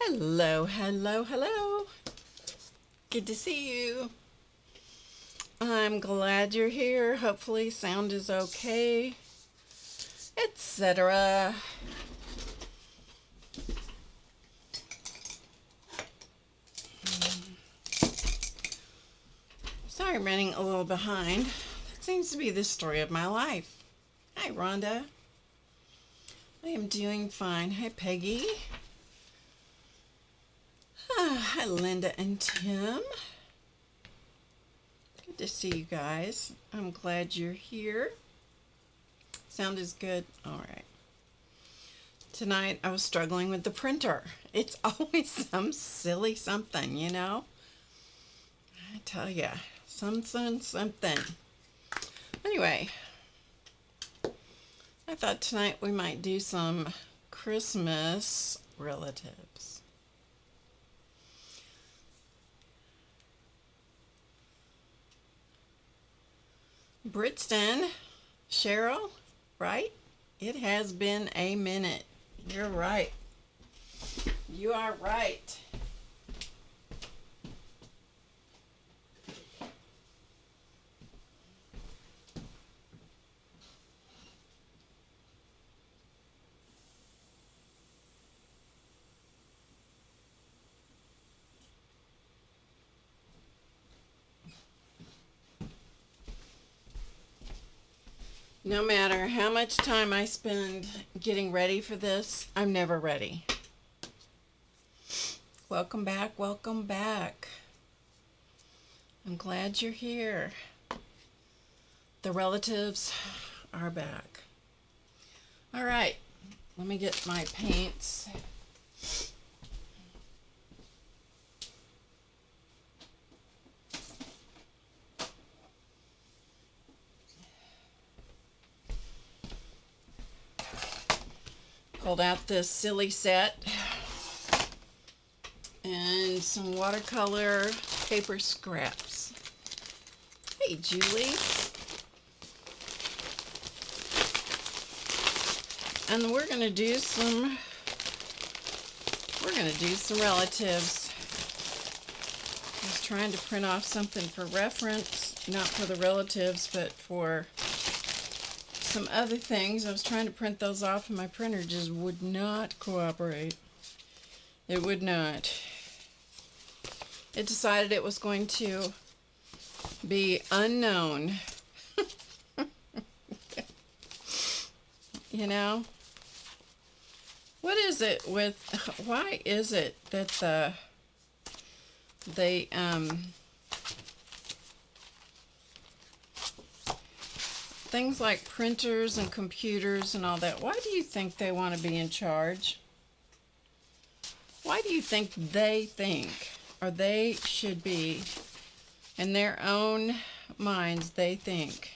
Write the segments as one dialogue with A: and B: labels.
A: Hello, hello, hello. Good to see you. I'm glad you're here. Hopefully sound is okay, etc. Sorry, I'm running a little behind. That seems to be the story of my life. Hi, Rhonda. I am doing fine. Hi, Peggy. Hi, Linda and Tim. Good to see you guys. I'm glad you're here. Sound is good. All right. Tonight I was struggling with the printer. It's always some silly something, you know? I tell ya, something. Anyway, I thought tonight we might do some Christmas relatives. Britston, Cheryl, right? It has been a minute. You're right. You are right. No matter how much time I spend getting ready for this, I'm never ready. Welcome back, welcome back. I'm glad you're here. The relatives are back. All right, let me get my paints. Pulled out this silly set and some watercolor paper scraps. Hey, Julie. And we're gonna do some relatives. I was trying to print off something for reference, not for the relatives, but for some other things. I was trying to print those off and my printer just would not cooperate. It would not. It decided it was going to be unknown. You know? What is it with, why is it that things like printers and computers and all that, why do you think they want to be in charge? Why do you think they think, or they should be, in their own minds, they think?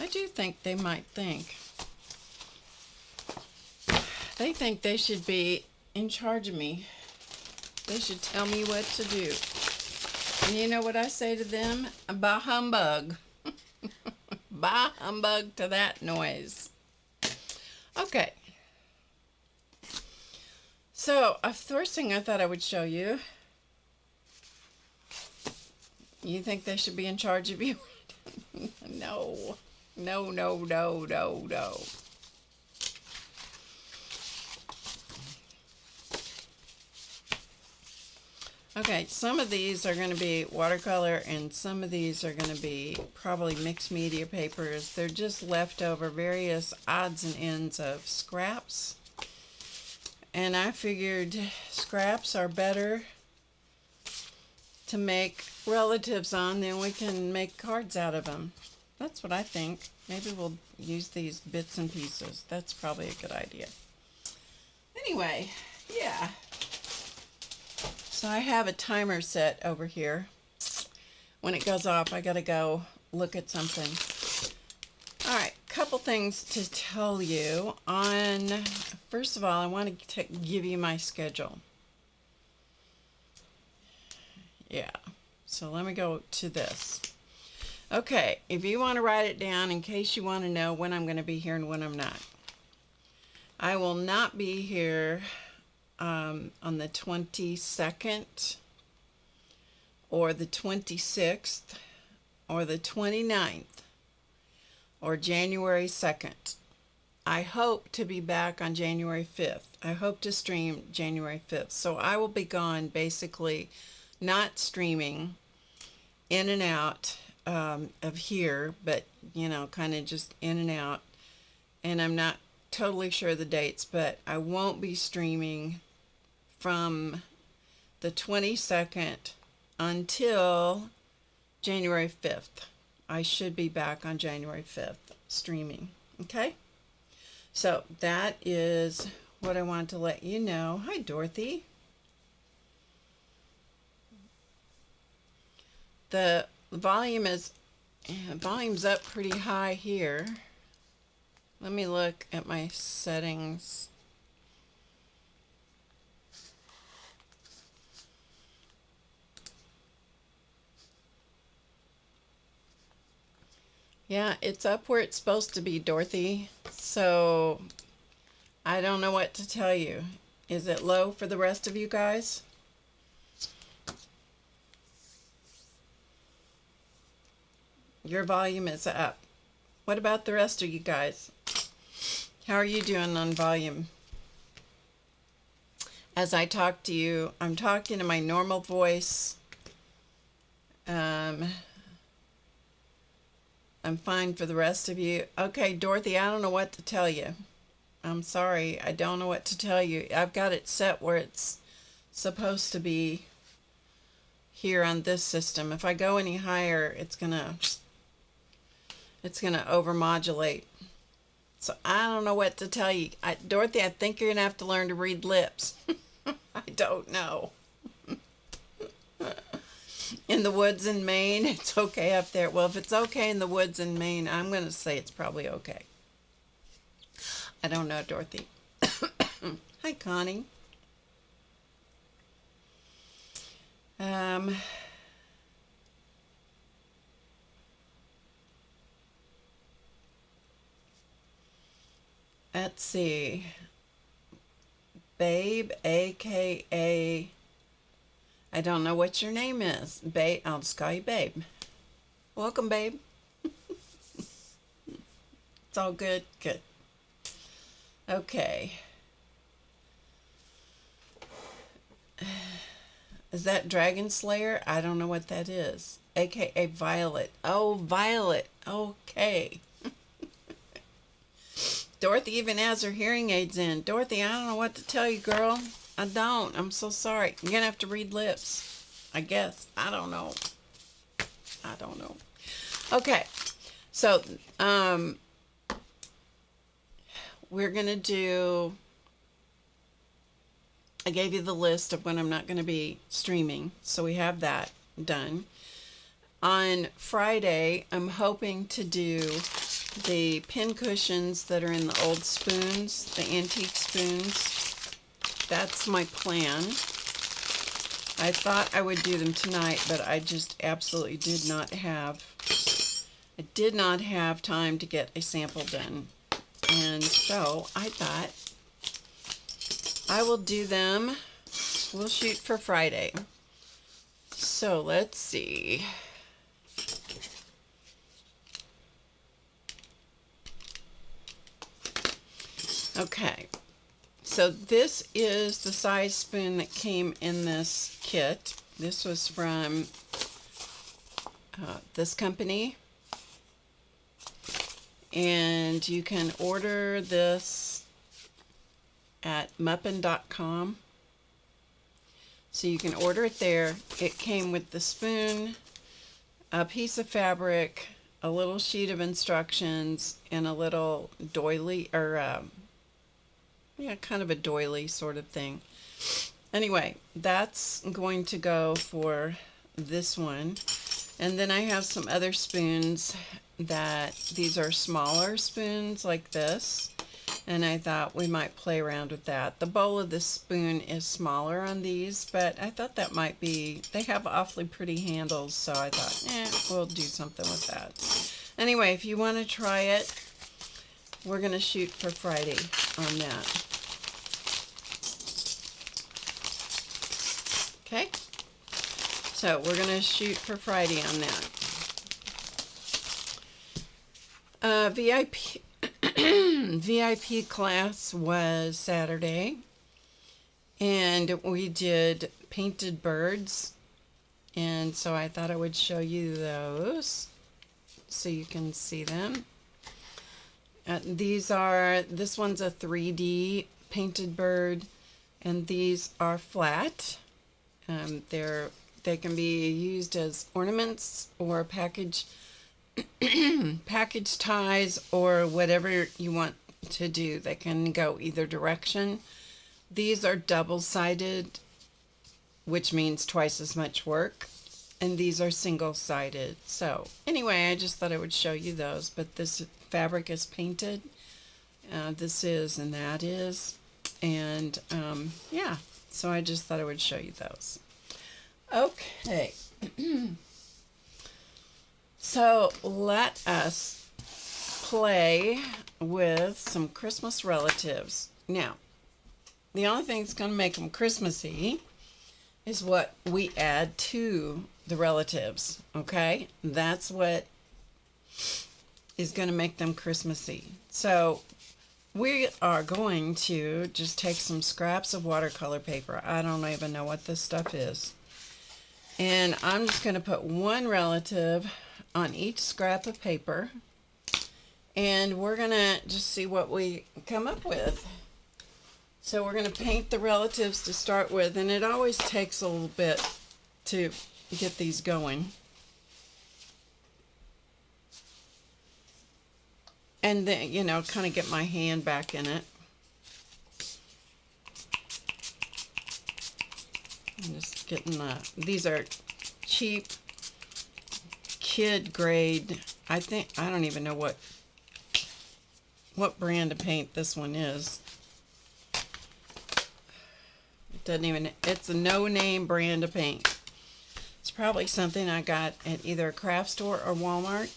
A: I do think they might think. They think they should be in charge of me. They should tell me what to do. And you know what I say to them? Bah humbug. Bah humbug to that noise. Okay. So, first thing I thought I would show you. You think they should be in charge of you? No. No, no, no, no, no. Okay, some of these are going to be watercolor and some of these are going to be probably mixed media papers. They're just leftover various odds and ends of scraps. And I figured scraps are better to make relatives on than we can make cards out of them. That's what I think. Maybe we'll use these bits and pieces. That's probably a good idea. Anyway, yeah. So I have a timer set over here. When it goes off, I gotta go look at something. All right, couple things to tell you. First of all, I want to give you my schedule. Yeah, so let me go to this. Okay, if you want to write it down in case you want to know when I'm going to be here and when I'm not. I will not be here on the 22nd or the 26th or the 29th or January 2nd. I hope to be back on January 5th. I hope to stream January 5th. So I will be gone, basically not streaming, in and out of here, but you know, kind of just in and out. And I'm not totally sure of the dates, but I won't be streaming from the 22nd until January 5th. I should be back on January 5th streaming. Okay? So that is what I want to let you know. Hi, Dorothy. The volume's up pretty high here. Let me look at my settings. Yeah, it's up where it's supposed to be, Dorothy. So I don't know what to tell you. Is it low for the rest of you guys? Your volume is up. What about the rest of you guys? How are you doing on volume? As I talk to you, I'm talking in my normal voice. I'm fine for the rest of you. Okay, Dorothy, I don't know what to tell you. I'm sorry, I don't know what to tell you. I've got it set where it's supposed to be here on this system. If I go any higher, it's gonna overmodulate. So I don't know what to tell you. Dorothy, I think you're gonna have to learn to read lips. I don't know. In the woods in Maine, it's okay up there. Well, if it's okay in the woods in Maine, I'm going to say it's probably okay. I don't know, Dorothy. Hi, Connie. Let's see. Babe, a.k.a. I don't know what your name is. Babe, I'll just call you Babe. Welcome, Babe. It's all good? Good. Okay. Is that Dragon Slayer? I don't know what that is. A.k.a. Violet. Oh, Violet. Okay. Dorothy even has her hearing aids in. Dorothy, I don't know what to tell you, girl. I don't. I'm so sorry. You're going to have to read lips, I guess. I don't know. I don't know. Okay. So, we're going to do... I gave you the list of when I'm not going to be streaming. So we have that done. On Friday, I'm hoping to do the pin cushions that are in the old spoons, the antique spoons. That's my plan. I thought I would do them tonight, but I just absolutely did not have time to get a sample done. And so I thought I will do them. We'll shoot for Friday. So let's see. Okay. So this is the size spoon that came in this kit. This was from this company. And you can order this at muppin.com. So you can order it there. It came with the spoon, a piece of fabric, a little sheet of instructions, and a little doily, or yeah, kind of a doily sort of thing. Anyway, that's going to go for this one. And then I have some other spoons that, these are smaller spoons like this. And I thought we might play around with that. The bowl of this spoon is smaller on these, but I thought that might be, they have awfully pretty handles, so I thought, we'll do something with that. Anyway, if you want to try it, we're going to shoot for Friday on that. So we're going to shoot for Friday on that. VIP class was Saturday, and we did painted birds, and so I thought I would show you those so you can see them. This one's a 3D painted bird, and these are flat. They can be used as ornaments or package ties or whatever you want to do. They can go either direction. These are double-sided, which means twice as much work, and these are single-sided. So anyway, I just thought I would show you those, but this fabric is painted. This is and that is, and yeah, so I just thought I would show you those. Okay. So let us play with some Christmas relatives. Now, the only thing that's going to make them Christmassy is what we add to the relatives, okay? That's what is going to make them Christmassy. So we are going to just take some scraps of watercolor paper. I don't even know what this stuff is. And I'm just going to put one relative on each scrap of paper, and we're going to just see what we come up with. So we're going to paint the relatives to start with, and it always takes a little bit to get these going. And then, you know, kind of get my hand back in it. I'm just getting these are cheap kid grade. I don't even know what brand of paint this one is. It's a no-name brand of paint. It's probably something I got at either a craft store or Walmart.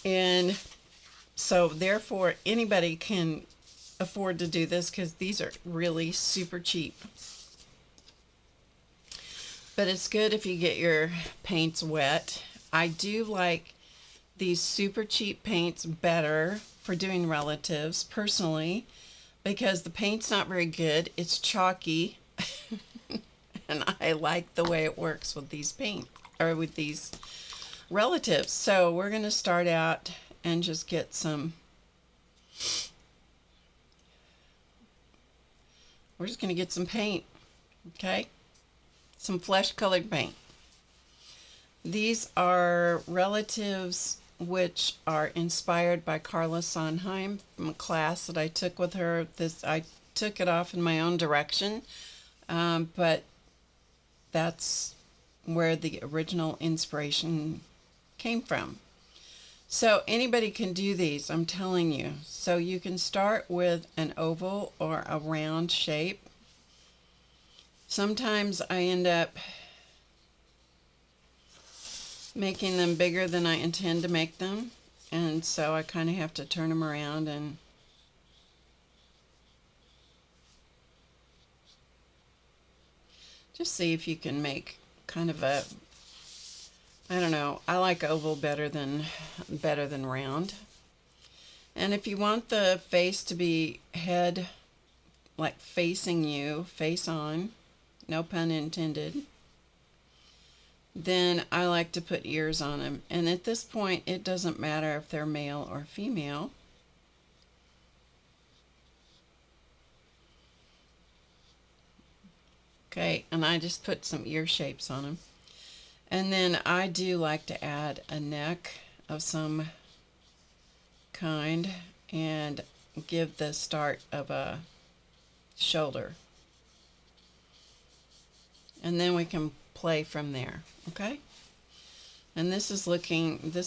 A: And so therefore anybody can afford to do this because these are really super cheap. But it's good if you get your paints wet. I do like these super cheap paints better for doing relatives personally, because the paint's not very good. It's chalky. And I like the way it works with these with these relatives. So we're going to start out and just get some. We're just going to get some paint. Okay? Some flesh colored paint. These are relatives which are inspired by Carla Sondheim from a class that I took with her. I took it off in my own direction, but that's where the original inspiration came from. So anybody can do these, I'm telling you. So you can start with an oval or a round shape. Sometimes I end up making them bigger than I intend to make them, and so I kind of have to turn them around and just see if you can make kind of a, I don't know, I like oval better than round. And if you want the face to be head like facing you, face on, no pun intended, then I like to put ears on them. And at this point, it doesn't matter if they're male or female. Okay, and I just put some ear shapes on them. And then I do like to add a neck of some kind and give the start of a shoulder. And then we can play from there, okay? And this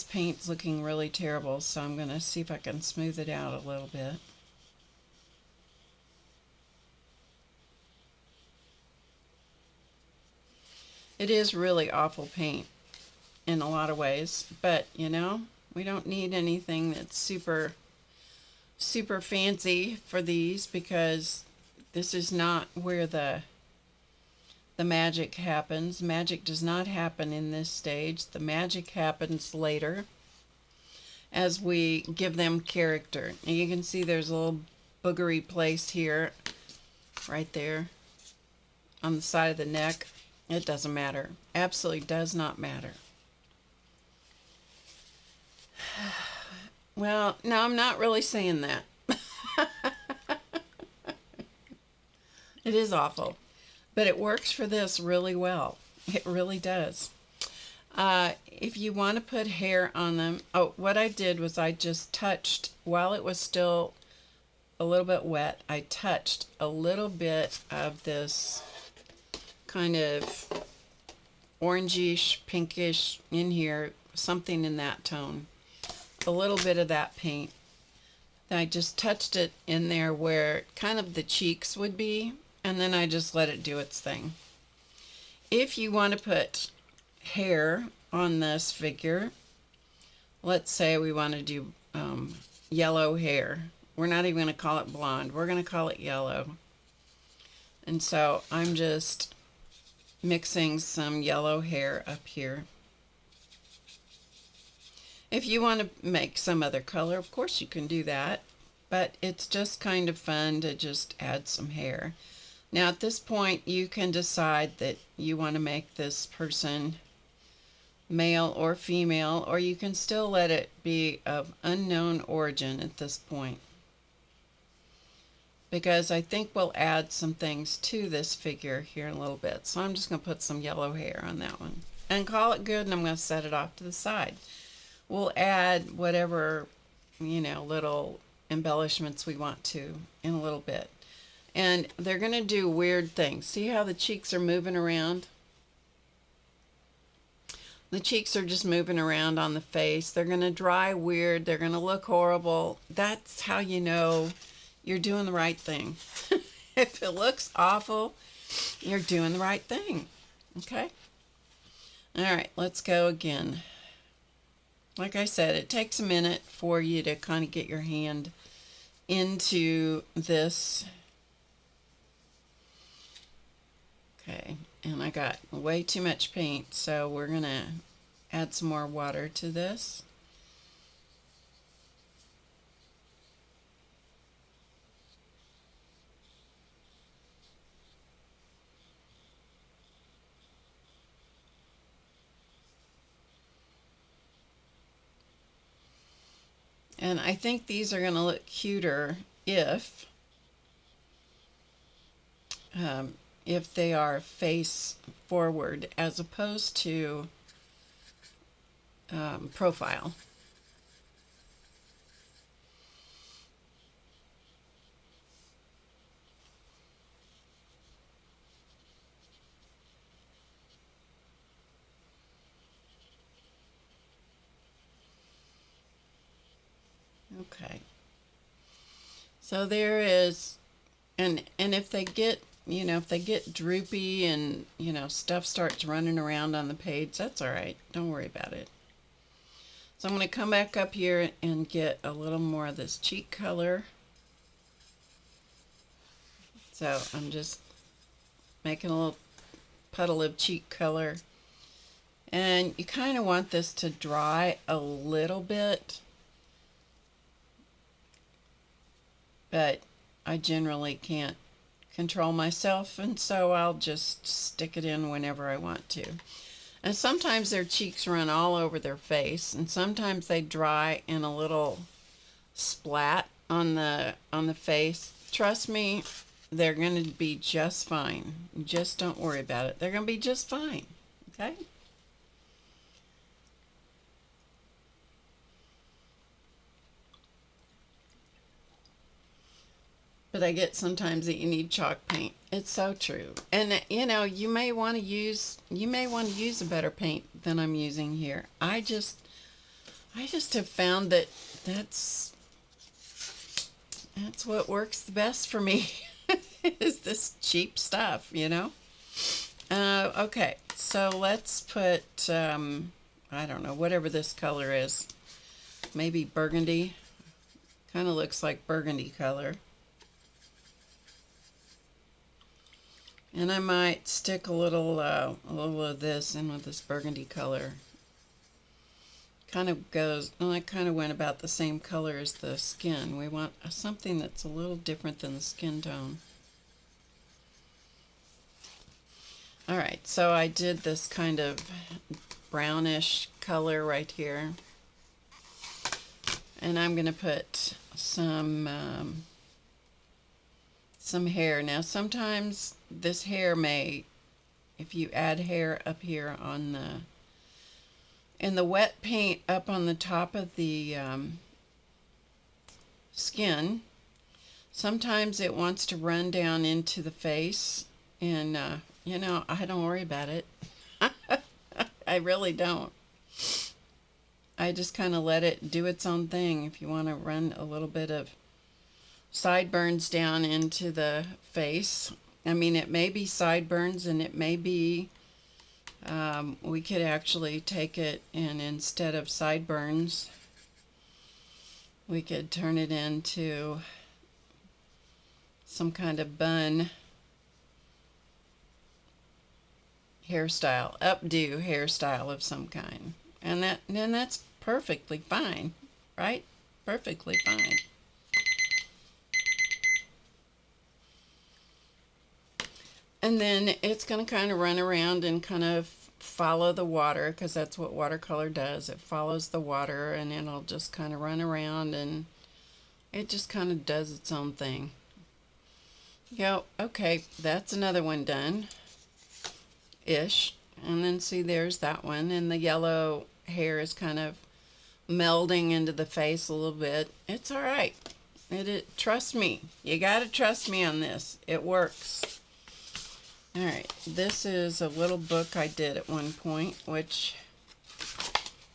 A: paint's looking really terrible, so I'm going to see if I can smooth it out a little bit. It is really awful paint in a lot of ways, but you know, we don't need anything that's super fancy for these, because this is not where the the magic happens. Magic does not happen in this stage. The magic happens later as we give them character. And you can see there's a little boogery place here, right there, on the side of the neck. It doesn't matter. Absolutely does not matter. Well, no, I'm not really saying that. It is awful. But it works for this really well. It really does. If you want to put hair on them, oh, what I did was I just touched, while it was still a little bit wet, I touched a little bit of this kind of orangish, pinkish in here, something in that tone. A little bit of that paint. Then I just touched it in there where kind of the cheeks would be, and then I just let it do its thing. If you want to put hair on this figure, let's say we want to do yellow hair. We're not even going to call it blonde. We're going to call it yellow. And so I'm just mixing some yellow hair up here. If you want to make some other color, of course you can do that, but it's just kind of fun to just add some hair. Now at this point you can decide that you want to make this person male or female, or you can still let it be of unknown origin at this point, because I think we'll add some things to this figure here in a little bit. So I'm just going to put some yellow hair on that one and call it good, and I'm going to set it off to the side. We'll add whatever, little embellishments we want to in a little bit. And they're going to do weird things. See how the cheeks are moving around? The cheeks are just moving around on the face. They're going to dry weird. They're going to look horrible. That's how you know you're doing the right thing. If it looks awful, you're doing the right thing. Okay? All right, let's go again. Like I said, it takes a minute for you to kind of get your hand into this. Okay, and I got way too much paint, so we're going to add some more water to this. And I think these are going to look cuter if they are face forward as opposed to profile. Okay, so there is, and if they get, if they get droopy and, stuff starts running around on the page, that's all right. Don't worry about it. So I'm going to come back up here and get a little more of this cheek color. So I'm just making a little puddle of cheek color. And you kind of want this to dry a little bit, but I generally can't control myself, and so I'll just stick it in whenever I want to. And sometimes their cheeks run all over their face, and sometimes they dry in a little splat on the face. Trust me, they're going to be just fine. Just don't worry about it. They're going to be just fine. Okay? But I get sometimes that you need chalk paint. It's so true. And you may want to use a better paint than I'm using here. I just have found that that's what works the best for me. Is this cheap stuff, Okay, so let's put I don't know, whatever this color is. Maybe burgundy. Kind of looks like burgundy color. And I might stick a little of this in with this burgundy color. Kind of goes, well, it kind of went about the same color as the skin. We want something that's a little different than the skin tone. All right, so I did this kind of brownish color right here. And I'm going to put some hair. Now sometimes this hair may, if you add hair up here on the wet paint up on the top of the skin, sometimes it wants to run down into the face, and you know, I don't worry about it. I really don't. I just kind of let it do its own thing. If you want to run a little bit of sideburns down into the face, I mean, it may be sideburns, and it may be, we could actually take it and instead of sideburns, we could turn it into some kind of bun hairstyle, updo hairstyle of some kind. And that's perfectly fine, right? Perfectly fine. And then it's going to kind of run around and kind of follow the water, because that's what watercolor does. It follows the water, and it'll just kind of run around, and it just kind of does its own thing. Yep, okay, that's another one done-ish. And then see, there's that one, and the yellow hair is kind of melding into the face a little bit. It's all right. Trust me. You got to trust me on this. It works. All right, this is a little book I did at one point, which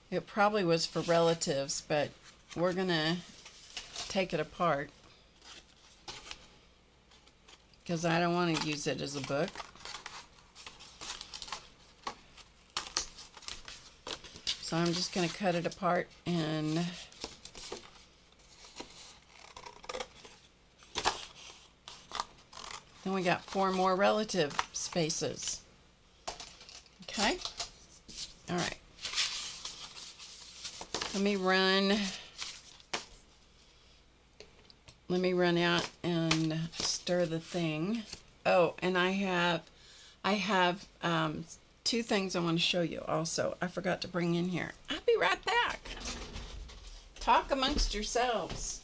A: it probably was for relatives, but we're gonna take it apart because I don't want to use it as a book. So I'm just going to cut it apart, and then we got 4 more relative spaces. Okay? All right. Let me run out and stir the thing. Oh, and I have 2 things I want to show you also. I forgot to bring in here. I'll be right back. Talk amongst yourselves.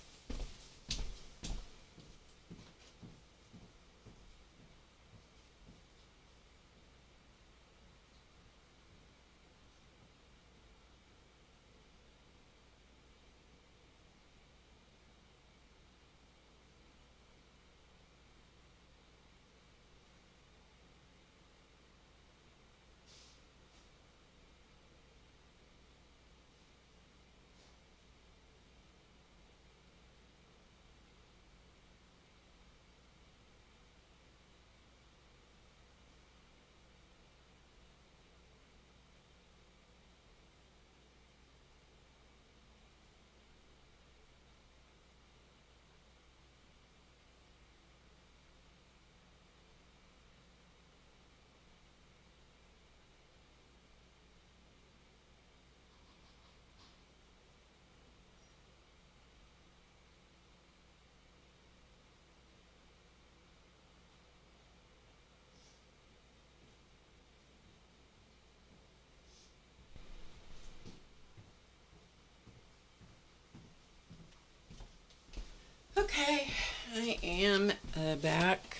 A: Okay, I am back.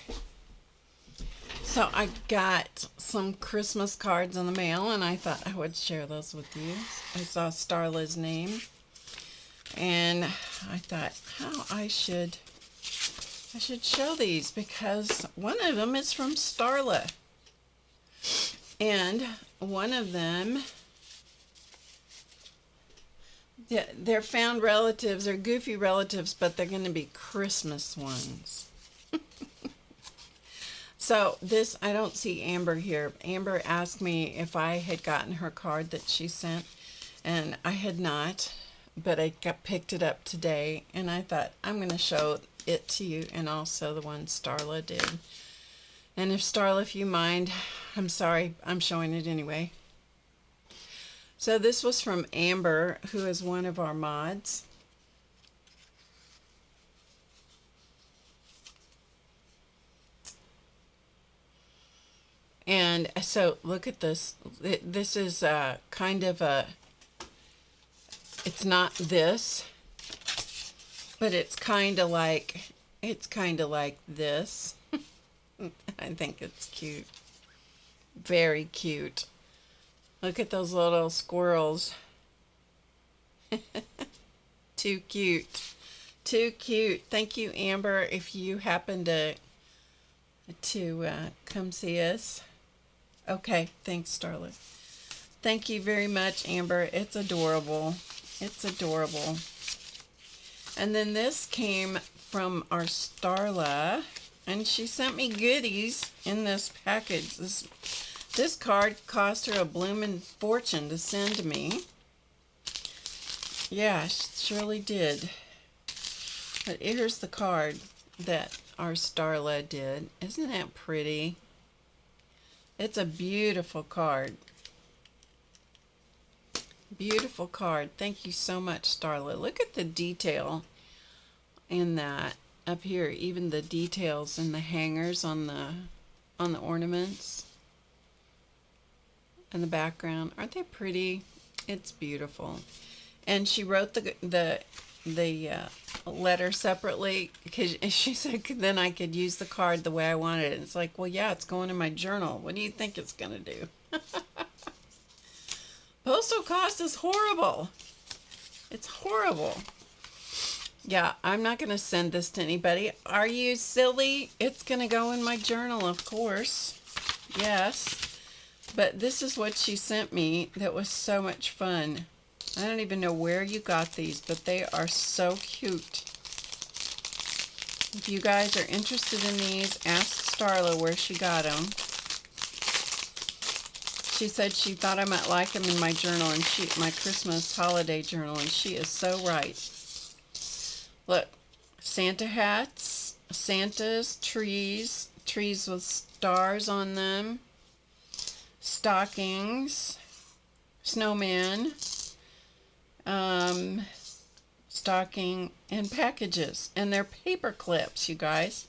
A: So I got some Christmas cards in the mail, and I thought I would share those with you. I saw Starla's name, and I thought, I should show these, because one of them is from Starla, and one of them, yeah, they're found relatives. They're goofy relatives, but they're going to be Christmas ones. So this, I don't see Amber here. Amber asked me if I had gotten her card that she sent, and I had not, but I picked it up today, and I thought I'm going to show it to you, and also the one Starla did. And if you mind, I'm sorry, I'm showing it anyway. So this was from Amber, who is one of our mods. And so look at this. This is kind of a, it's not this, but it's kind of like this. I think it's cute. Very cute. Look at those little squirrels. Too cute. Too cute. Thank you, Amber, if you happen to come see us. Okay, thanks, Starla. Thank you very much, Amber. It's adorable. It's adorable. And then this came from our Starla, and she sent me goodies in this package. This card cost her a bloomin' fortune to send to me. Yeah, she surely did. But here's the card that our Starla did. Isn't that pretty? It's a beautiful card. Beautiful card. Thank you so much, Starla. Look at the detail in that up here. Even the details in the hangers on the ornaments and the background. Aren't they pretty? It's beautiful. And she wrote the letter separately because she said then I could use the card the way I wanted it. And it's like, well, yeah, it's going in my journal. What do you think it's going to do? Postal cost is horrible. It's horrible. Yeah, I'm not going to send this to anybody. Are you silly? It's going to go in my journal, of course. Yes. But this is what she sent me that was so much fun. I don't even know where you got these, but they are so cute. If you guys are interested in these, ask Starla where she got them. She said she thought I might like them in my journal, and my Christmas holiday journal, and she is so right. Look, Santa hats, Santas, trees with stars on them, stockings, snowman, stocking, and packages. And they're paper clips, you guys.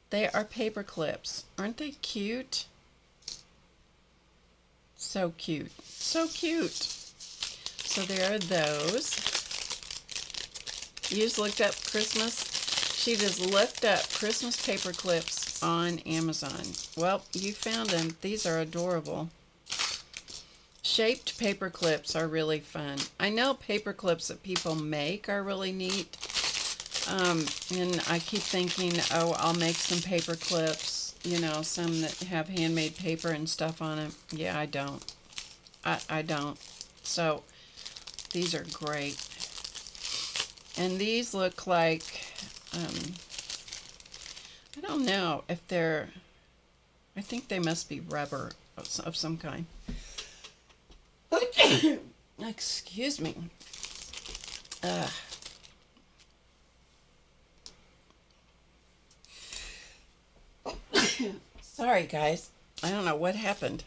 A: They are paper clips. Aren't they cute? So cute. So cute. So there are those. You just looked up Christmas. She just looked up Christmas paper clips on Amazon. Well, you found them. These are adorable. Shaped paper clips are really fun. I know paper clips that people make are really neat. And I keep thinking, oh, I'll make some paper clips, you know, some that have handmade paper and stuff on them. Yeah, I don't. I don't. So these are great. And these look like, I don't know if they're, I think they must be rubber of some kind. Excuse me. Sorry, guys. I don't know what happened.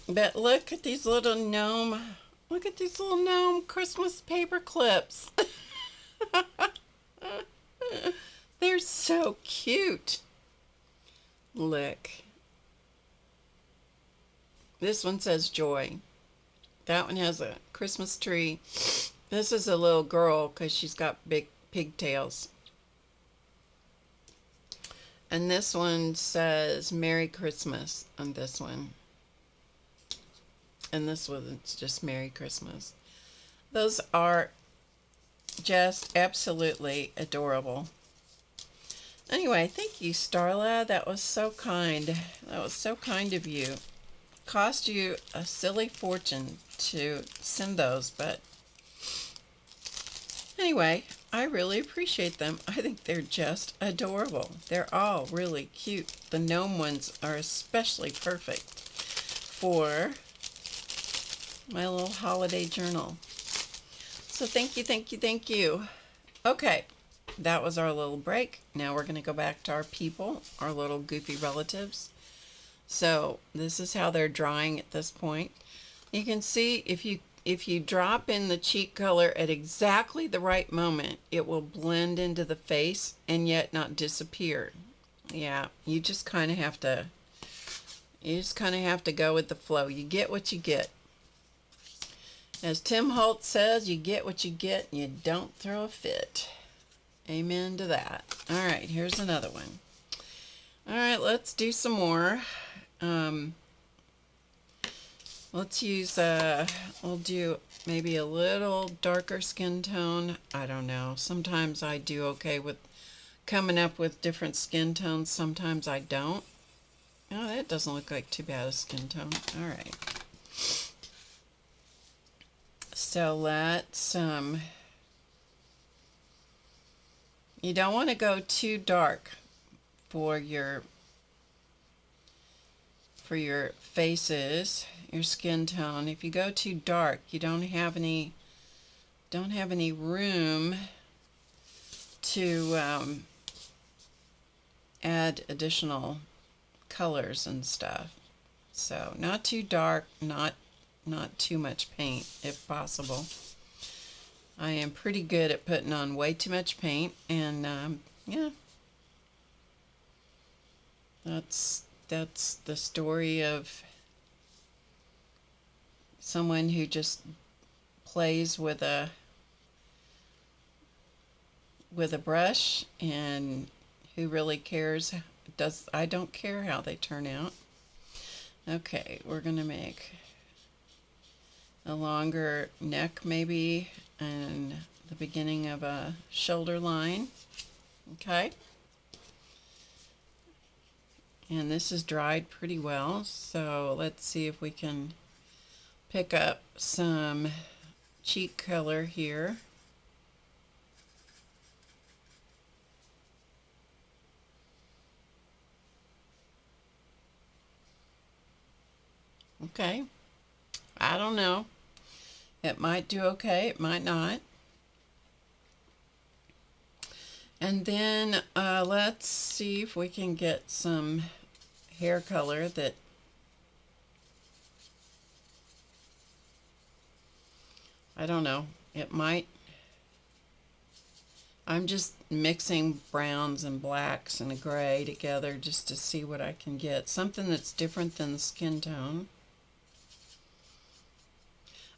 A: But look at these little gnome. Look at these little gnome Christmas paper clips. They're so cute. Look. This one says joy. That one has a Christmas tree. This is a little girl because she's got big pigtails. And this one says Merry Christmas on this one. And this one's just Merry Christmas. Those are just absolutely adorable. Anyway, thank you, Starla. That was so kind. That was so kind of you. Cost you a silly fortune to send those, but anyway, I really appreciate them. I think they're just adorable. They're all really cute. The gnome ones are especially perfect for my little holiday journal. So thank you, thank you, thank you. Okay, that was our little break. Now we're going to go back to our people, our little goofy relatives. So this is how they're drying at this point. You can see if you drop in the cheek color at exactly the right moment, it will blend into the face and yet not disappear. Yeah, you just kind of have to go with the flow. You get what you get. As Tim Holt says, you get what you get and you don't throw a fit. Amen to that. All right, here's another one. All right, let's do some more. Let's use, we'll do maybe a little darker skin tone. I don't know. Sometimes I do okay with coming up with different skin tones. Sometimes I don't. Oh, that doesn't look like too bad a skin tone. All right. So let's, you don't want to go too dark for your faces, your skin tone. If you go too dark, you don't have any room to add additional colors and stuff. So not too dark, not too much paint if possible. I am pretty good at putting on way too much paint, and yeah, that's the story of someone who just plays with a brush and who really cares. I don't care how they turn out. Okay, we're gonna make a longer neck maybe and the beginning of a shoulder line. Okay, and this is dried pretty well, so let's see if we can pick up some cheek color here. Okay, I don't know. It might do okay, it might not. And then let's see if we can get some hair color that I don't know. It might. I'm just mixing browns and blacks and a gray together just to see what I can get. Something that's different than the skin tone.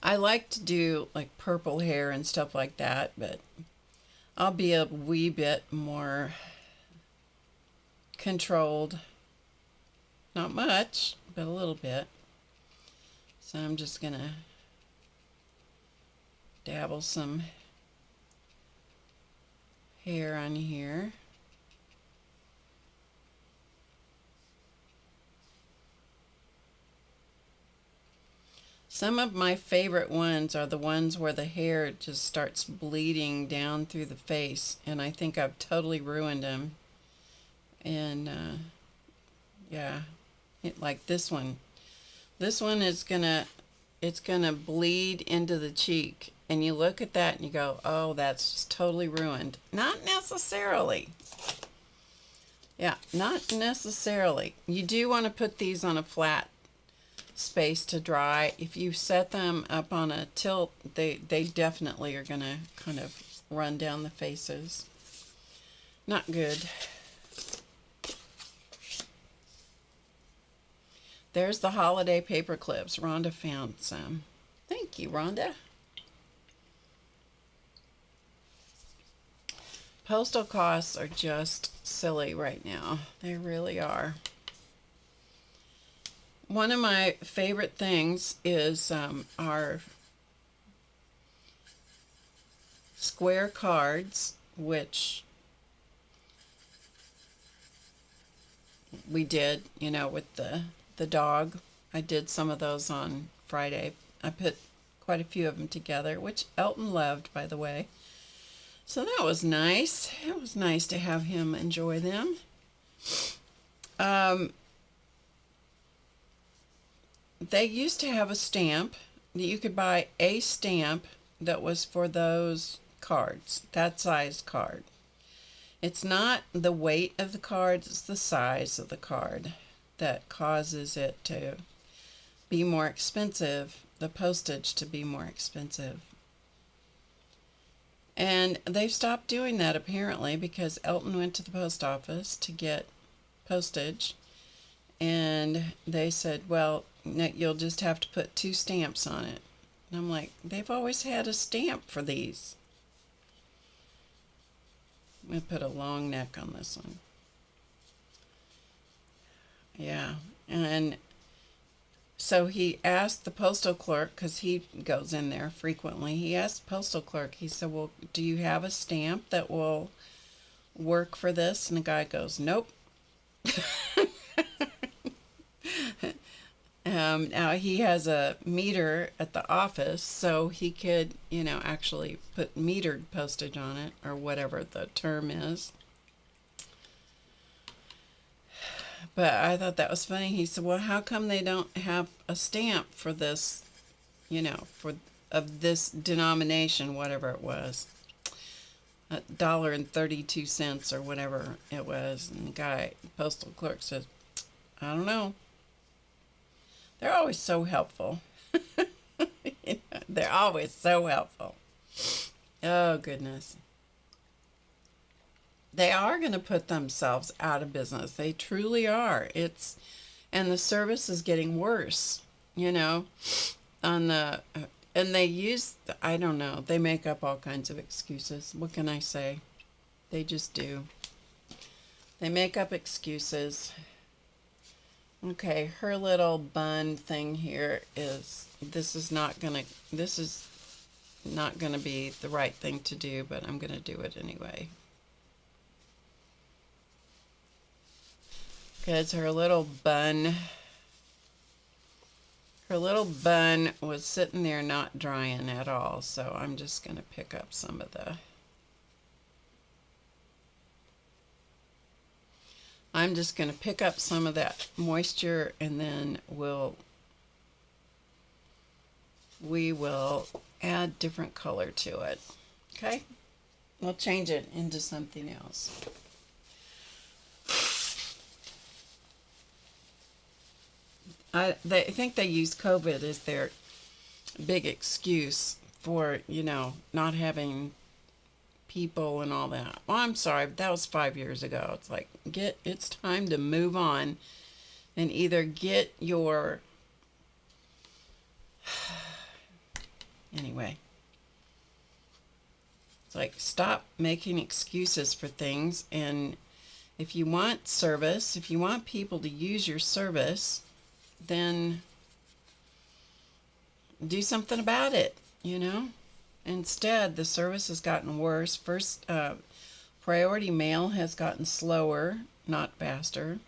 A: I like to do like purple hair and stuff like that, but I'll be a wee bit more controlled. Not much, but a little bit. So I'm just gonna dabble some hair on here. Some of my favorite ones are the ones where the hair just starts bleeding down through the face, and I think I've totally ruined them. And yeah, like this one. This one is it's gonna bleed into the cheek, and you look at that and you go, oh, that's just totally ruined. Not necessarily. Yeah, not necessarily. You do want to put these on a flat space to dry. If you set them up on a tilt, they definitely are gonna kind of run down the faces. Not good. There's the holiday paper clips. Rhonda found some. Thank you, Rhonda. Postal costs are just silly right now. They really are. One of my favorite things is our square cards, which we did, you know, with the dog. I did some of those on Friday. I put quite a few of them together, which Elton loved, by the way. So that was nice. It was nice to have him enjoy them. They used to have a stamp that you could buy, a stamp that was for those cards, that size card. It's not the weight of the card, it's the size of the card. that causes it to be more expensive, the postage to be more expensive. And they've stopped doing that apparently because Elton went to the post office to get postage, and they said, well, you'll just have to put 2 stamps on it. And I'm like, they've always had a stamp for these. I'm going to put a long neck on this one. Yeah, and so he asked the postal clerk, because he goes in there frequently, he asked the postal clerk, he said, well, do you have a stamp that will work for this? And the guy goes, nope. Now he has a meter at the office, so he could, actually put metered postage on it, or whatever the term is. But I thought that was funny. He said, well, how come they don't have a stamp for this, of this denomination, whatever it was, $1.32 or whatever it was. And the postal clerk says, I don't know. They're always so helpful. They're always so helpful. Oh, goodness. They are going to put themselves out of business. They truly are. And the service is getting worse, and they use, I don't know, they make up all kinds of excuses. What can I say? They just do. They make up excuses. Okay, her little bun thing here this is not going to be the right thing to do, but I'm going to do it anyway. Because her little bun was sitting there not drying at all, so I'm just going to pick up some of that moisture, and then we will add different color to it. Okay? We'll change it into something else. I think they use COVID as their big excuse for, not having people and all that. Well, I'm sorry, that was 5 years ago. It's like, it's time to move on and either get your... Anyway. It's like, stop making excuses for things, and if you want service, if you want people to use your service, then do something about it, Instead, the service has gotten worse. First, priority mail has gotten slower, not faster.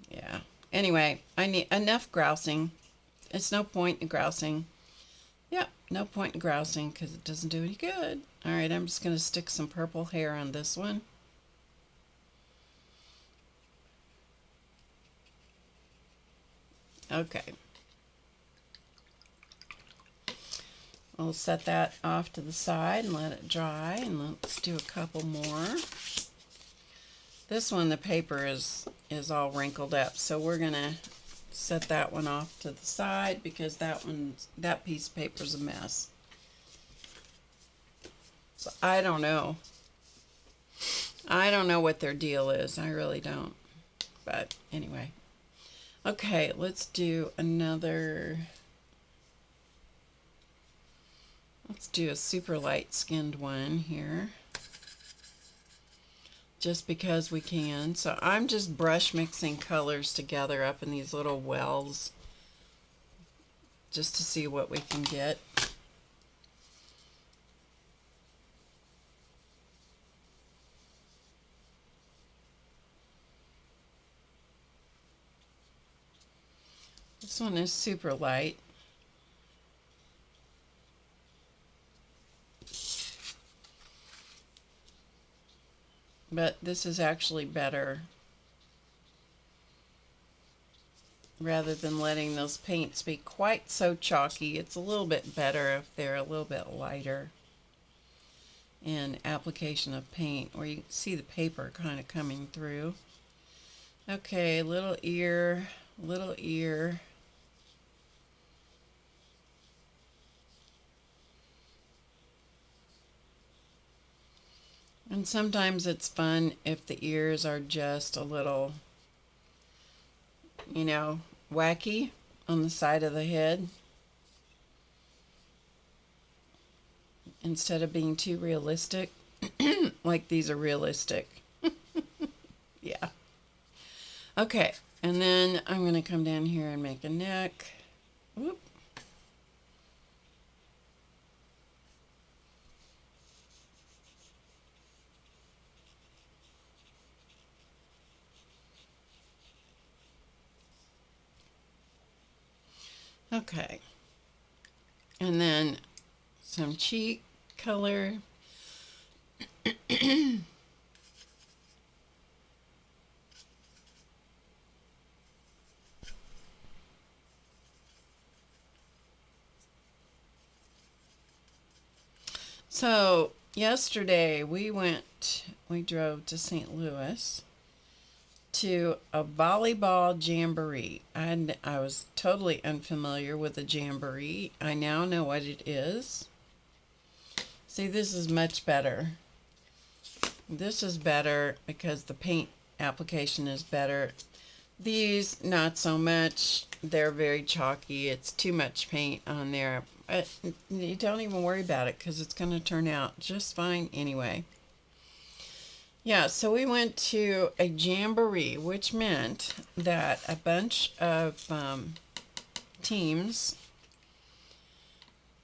A: Yeah. Anyway, I need enough grousing. It's no point in grousing. Yeah, no point in grousing because it doesn't do any good. All right, I'm just going to stick some purple hair on this one. Okay. We'll set that off to the side and let it dry, and let's do a couple more. This one, the paper is all wrinkled up, so we're gonna set that one off to the side because that piece of paper is a mess. So I don't know what their deal is. I really don't. But anyway. Okay, let's do a super light skinned one here. Just because we can. So I'm just brush mixing colors together up in these little wells just to see what we can get. This one is super light. But this is actually better. Rather than letting those paints be quite so chalky, it's a little bit better if they're a little bit lighter in application of paint, where you can see the paper kind of coming through. Okay, little ear, little ear. And sometimes it's fun if the ears are just a little, you know, wacky on the side of the head instead of being too realistic. Like these are realistic. Yeah. Okay, and then I'm going to come down here and make a neck. Whoop. Okay, and then some cheek color. So yesterday we drove to St. Louis to a volleyball jamboree. I was totally unfamiliar with a jamboree. I now know what it is. See, this is much better. This is better because the paint application is better. These, not so much. They're very chalky. It's too much paint on there. You don't even worry about it because it's going to turn out just fine anyway. Yeah, so we went to a jamboree, which meant that a bunch of teams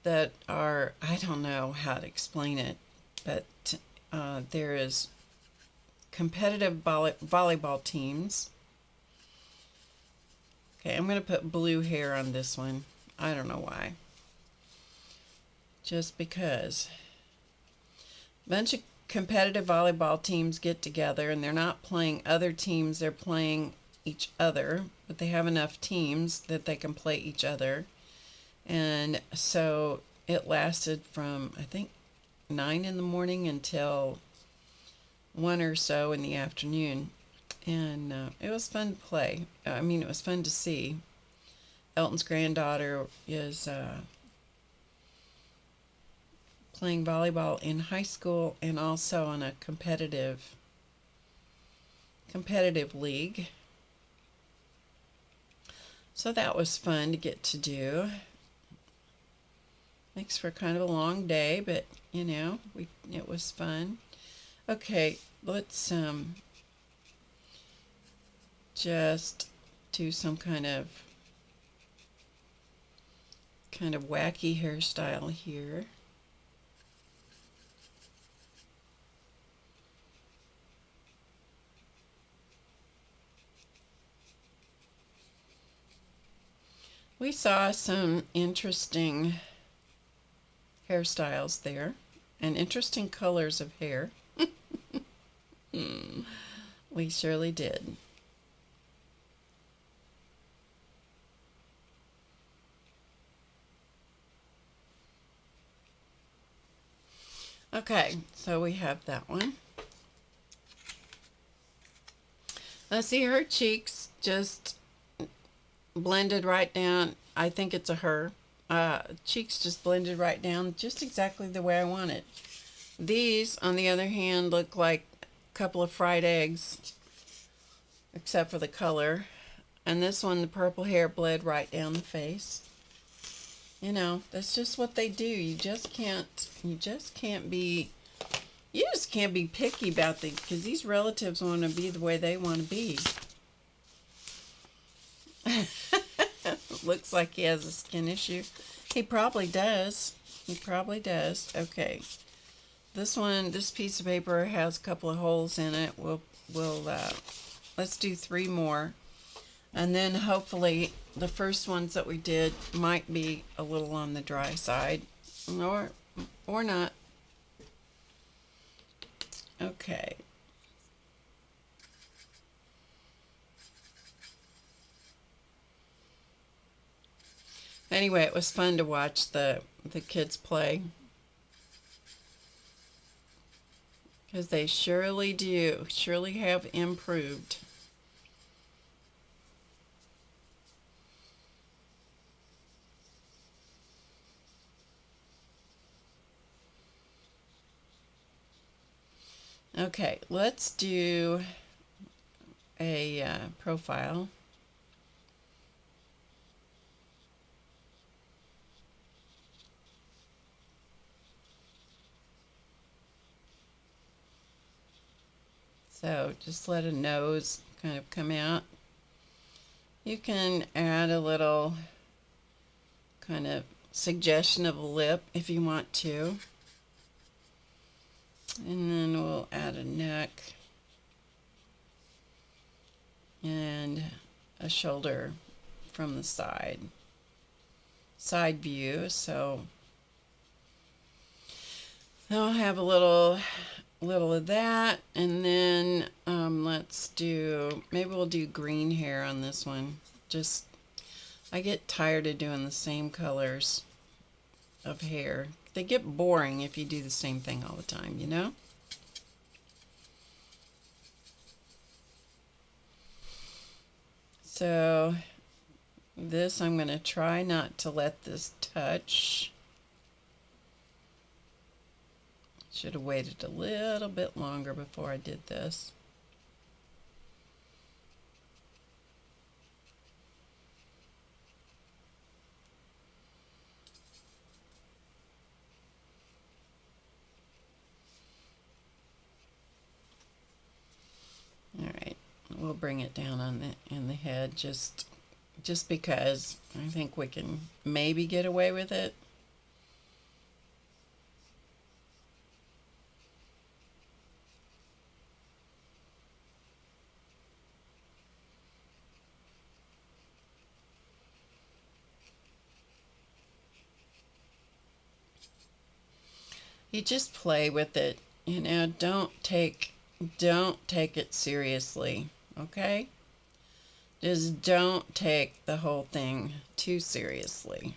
A: that are, I don't know how to explain it, but there is competitive volleyball teams. Okay, I'm going to put blue hair on this one. I don't know why. Just because. A bunch of competitive volleyball teams get together and they're not playing other teams, they're playing each other, but they have enough teams that they can play each other. And so it lasted from, I think, 9 in the morning until 1 or so in the afternoon. And it was fun to play. I mean, it was fun to see. Elton's granddaughter is playing volleyball in high school and also on a competitive league. So that was fun to get to do. Makes for kind of a long day, but you know, it was fun. Okay, let's just do some kind of wacky hairstyle here. We saw some interesting hairstyles there and interesting colors of hair. We surely did. Okay, so we have that one. Let's see, her cheeks just blended right down. I think it's a her. Cheeks just blended right down just exactly the way I want it. These, on the other hand, look like a couple of fried eggs, except for the color. And this one, the purple hair bled right down the face. You know, that's just what they do. You just can't be picky about things because these relatives want to be the way they want to be. Looks like he has a skin issue. He probably does. Okay. This piece of paper has a couple of holes in it. Let's do 3 more. And then hopefully the first ones that we did might be a little on the dry side or not. Okay. Anyway, it was fun to watch the kids play. Because they surely have improved. Okay, let's do a profile. So just let a nose kind of come out. You can add a little kind of suggestion of a lip if you want to. And then we'll add a neck and a shoulder from the side view. So I'll have a little of that, and then maybe we'll do green hair on this one. Just, I get tired of doing the same colors of hair. They get boring if you do the same thing all the time, you know? So this, I'm going to try not to let this touch. Should have waited a little bit longer before I did this. All right, we'll bring it down on in the head just because I think we can maybe get away with it. You just play with it, you know. Don't take it seriously, okay? Just don't take the whole thing too seriously.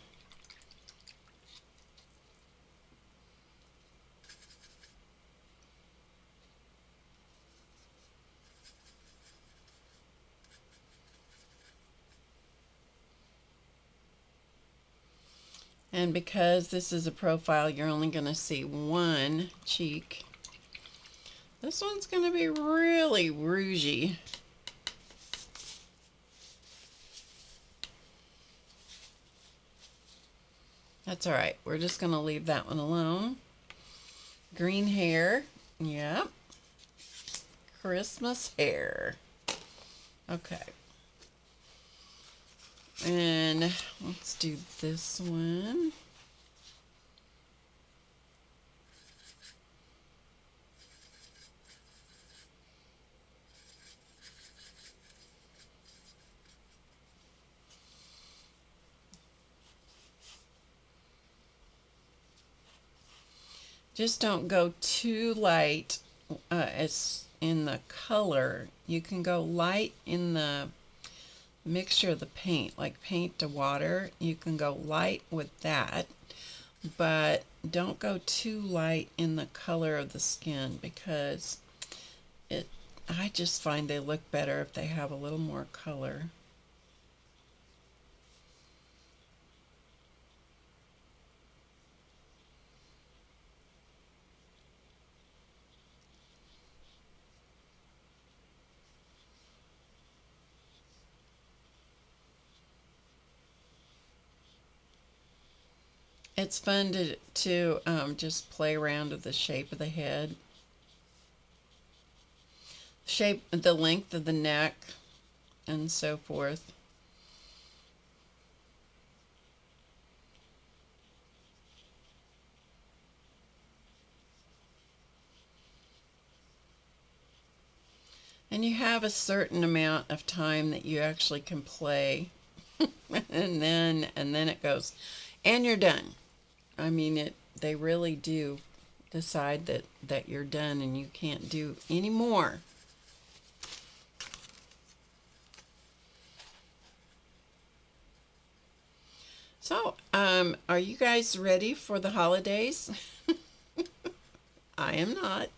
A: And because this is a profile, you're only going to see one cheek. This one's going to be really rougey. That's all right. We're just going to leave that one alone. Green hair. Yep. Christmas hair. Okay. And let's do this one. Just don't go too light as in the color. You can go light in the mixture of the paint, like paint to water. You can go light with that, but don't go too light in the color of the skin, because I just find they look better if they have a little more color. It's fun to just play around with the shape of the head, the length of the neck, and so forth. And you have a certain amount of time that you actually can play, and then it goes, and you're done. I mean, they really do decide that you're done and you can't do any more. So, are you guys ready for the holidays? I am not.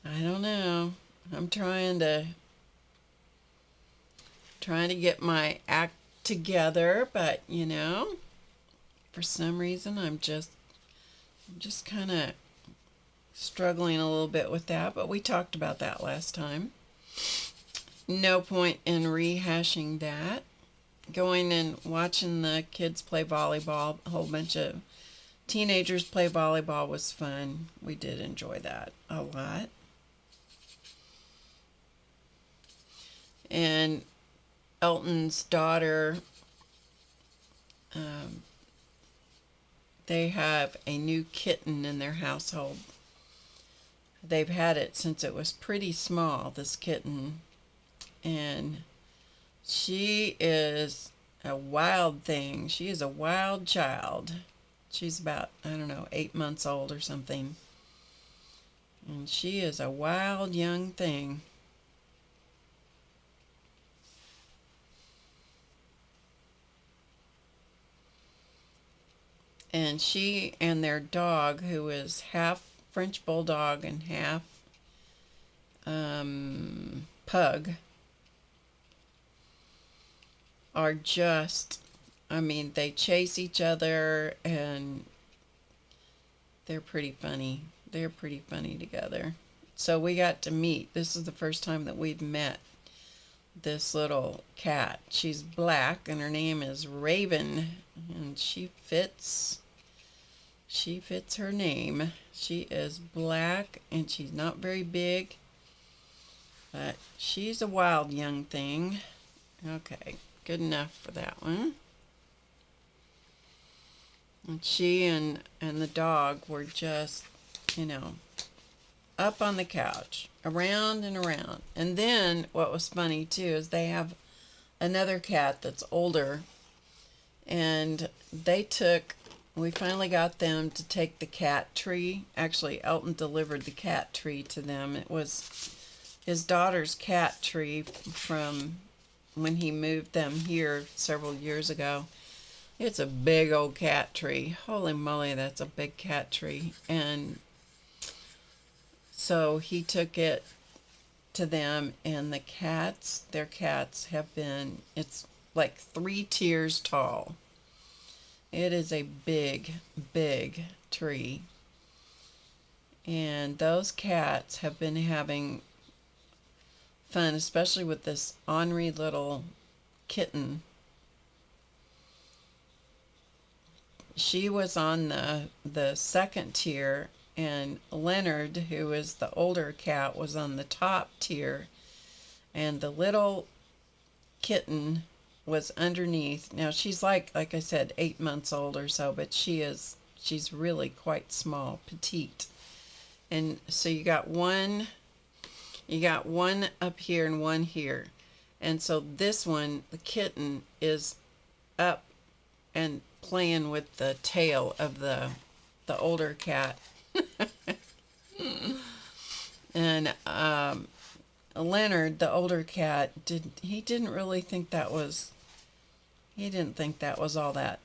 A: I don't know. I'm trying to get my act together, but you know, for some reason I'm just kind of struggling a little bit with that, but we talked about that last time. No point in rehashing that. Going and watching the kids play volleyball, a whole bunch of teenagers play volleyball was fun. We did enjoy that a lot. And Elton's daughter, they have a new kitten in their household. They've had it since it was pretty small, this kitten. And she is a wild thing. She is a wild child. She's about, 8 months old or something. And she is a wild young thing. And she and their dog, who is half French Bulldog and half Pug, are just, they chase each other, and they're pretty funny. They're pretty funny together. So we got to meet. This is the first time that we've met this little cat. She's black, and her name is Raven, and she fits her name. She is black, and she's not very big, but she's a wild young thing. Okay, good enough for that one. And she and the dog were just, up on the couch, around and around. And then what was funny too is they have another cat that's older, and we finally got them to take the cat tree. Actually, Elton delivered the cat tree to them. It was his daughter's cat tree from when he moved them here several years ago. It's a big old cat tree. Holy moly, that's a big cat tree. And so he took it to them, and their cats have been, it's like 3 tiers tall. It is a big, big tree. And those cats have been having fun, especially with this ornery little kitten. She was on the second tier, and Leonard, who is the older cat, was on the top tier, and the little kitten was underneath. Now she's like I said, 8 months old or so, but she's really quite small, petite. And so you got one up here and one here. And so this one, the kitten, is up and playing with the tail of the older cat. And Leonard, the older cat, didn't really think that was all that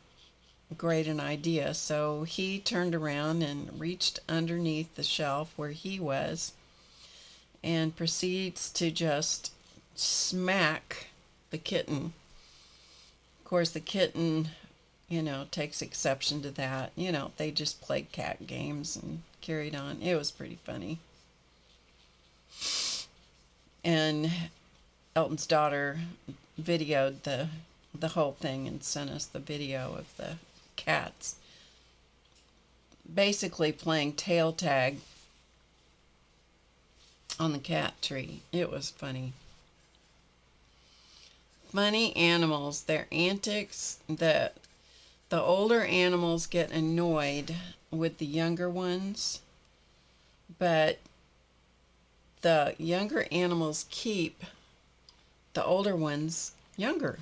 A: great an idea. So he turned around and reached underneath the shelf where he was, and proceeds to just smack the kitten. Of course, the kitten, takes exception to that. They just played cat games and carried on. It was pretty funny. And Elton's daughter videoed the whole thing and sent us the video of the cats basically playing tail tag on the cat tree. It was funny. Funny animals, their antics. The older animals get annoyed with the younger ones, but the younger animals keep the older ones younger,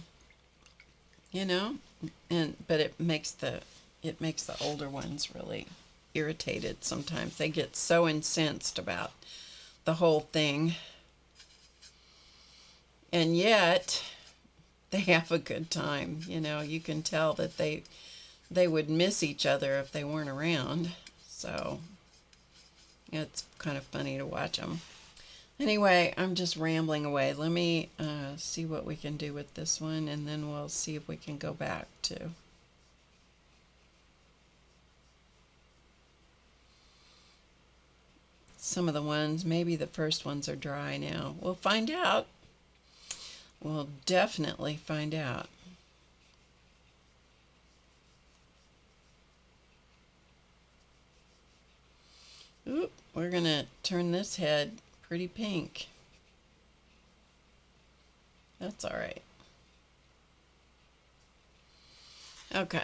A: but it makes the older ones really irritated sometimes. They get so incensed about the whole thing, and yet they have a good time. You can tell that they would miss each other if they weren't around. So it's kind of funny to watch them. Anyway, I'm just rambling away. Let me see what we can do with this one, and then we'll see if we can go back to some of the ones, maybe the first ones are dry now. We'll find out. We'll definitely find out. Oop, we're going to turn this head pretty pink. That's all right. Okay.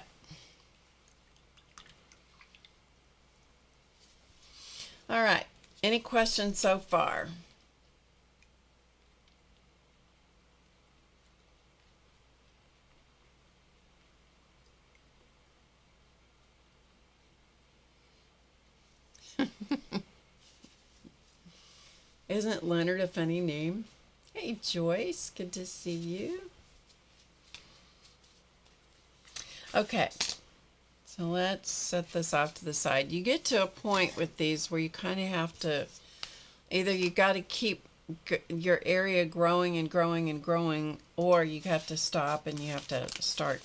A: All right. Any questions so far? Isn't Leonard a funny name? Hey, Joyce. Good to see you. Okay. So let's set this off to the side. You get to a point with these where you kind of have to, either you got to keep your area growing and growing and growing, or you have to stop and you have to start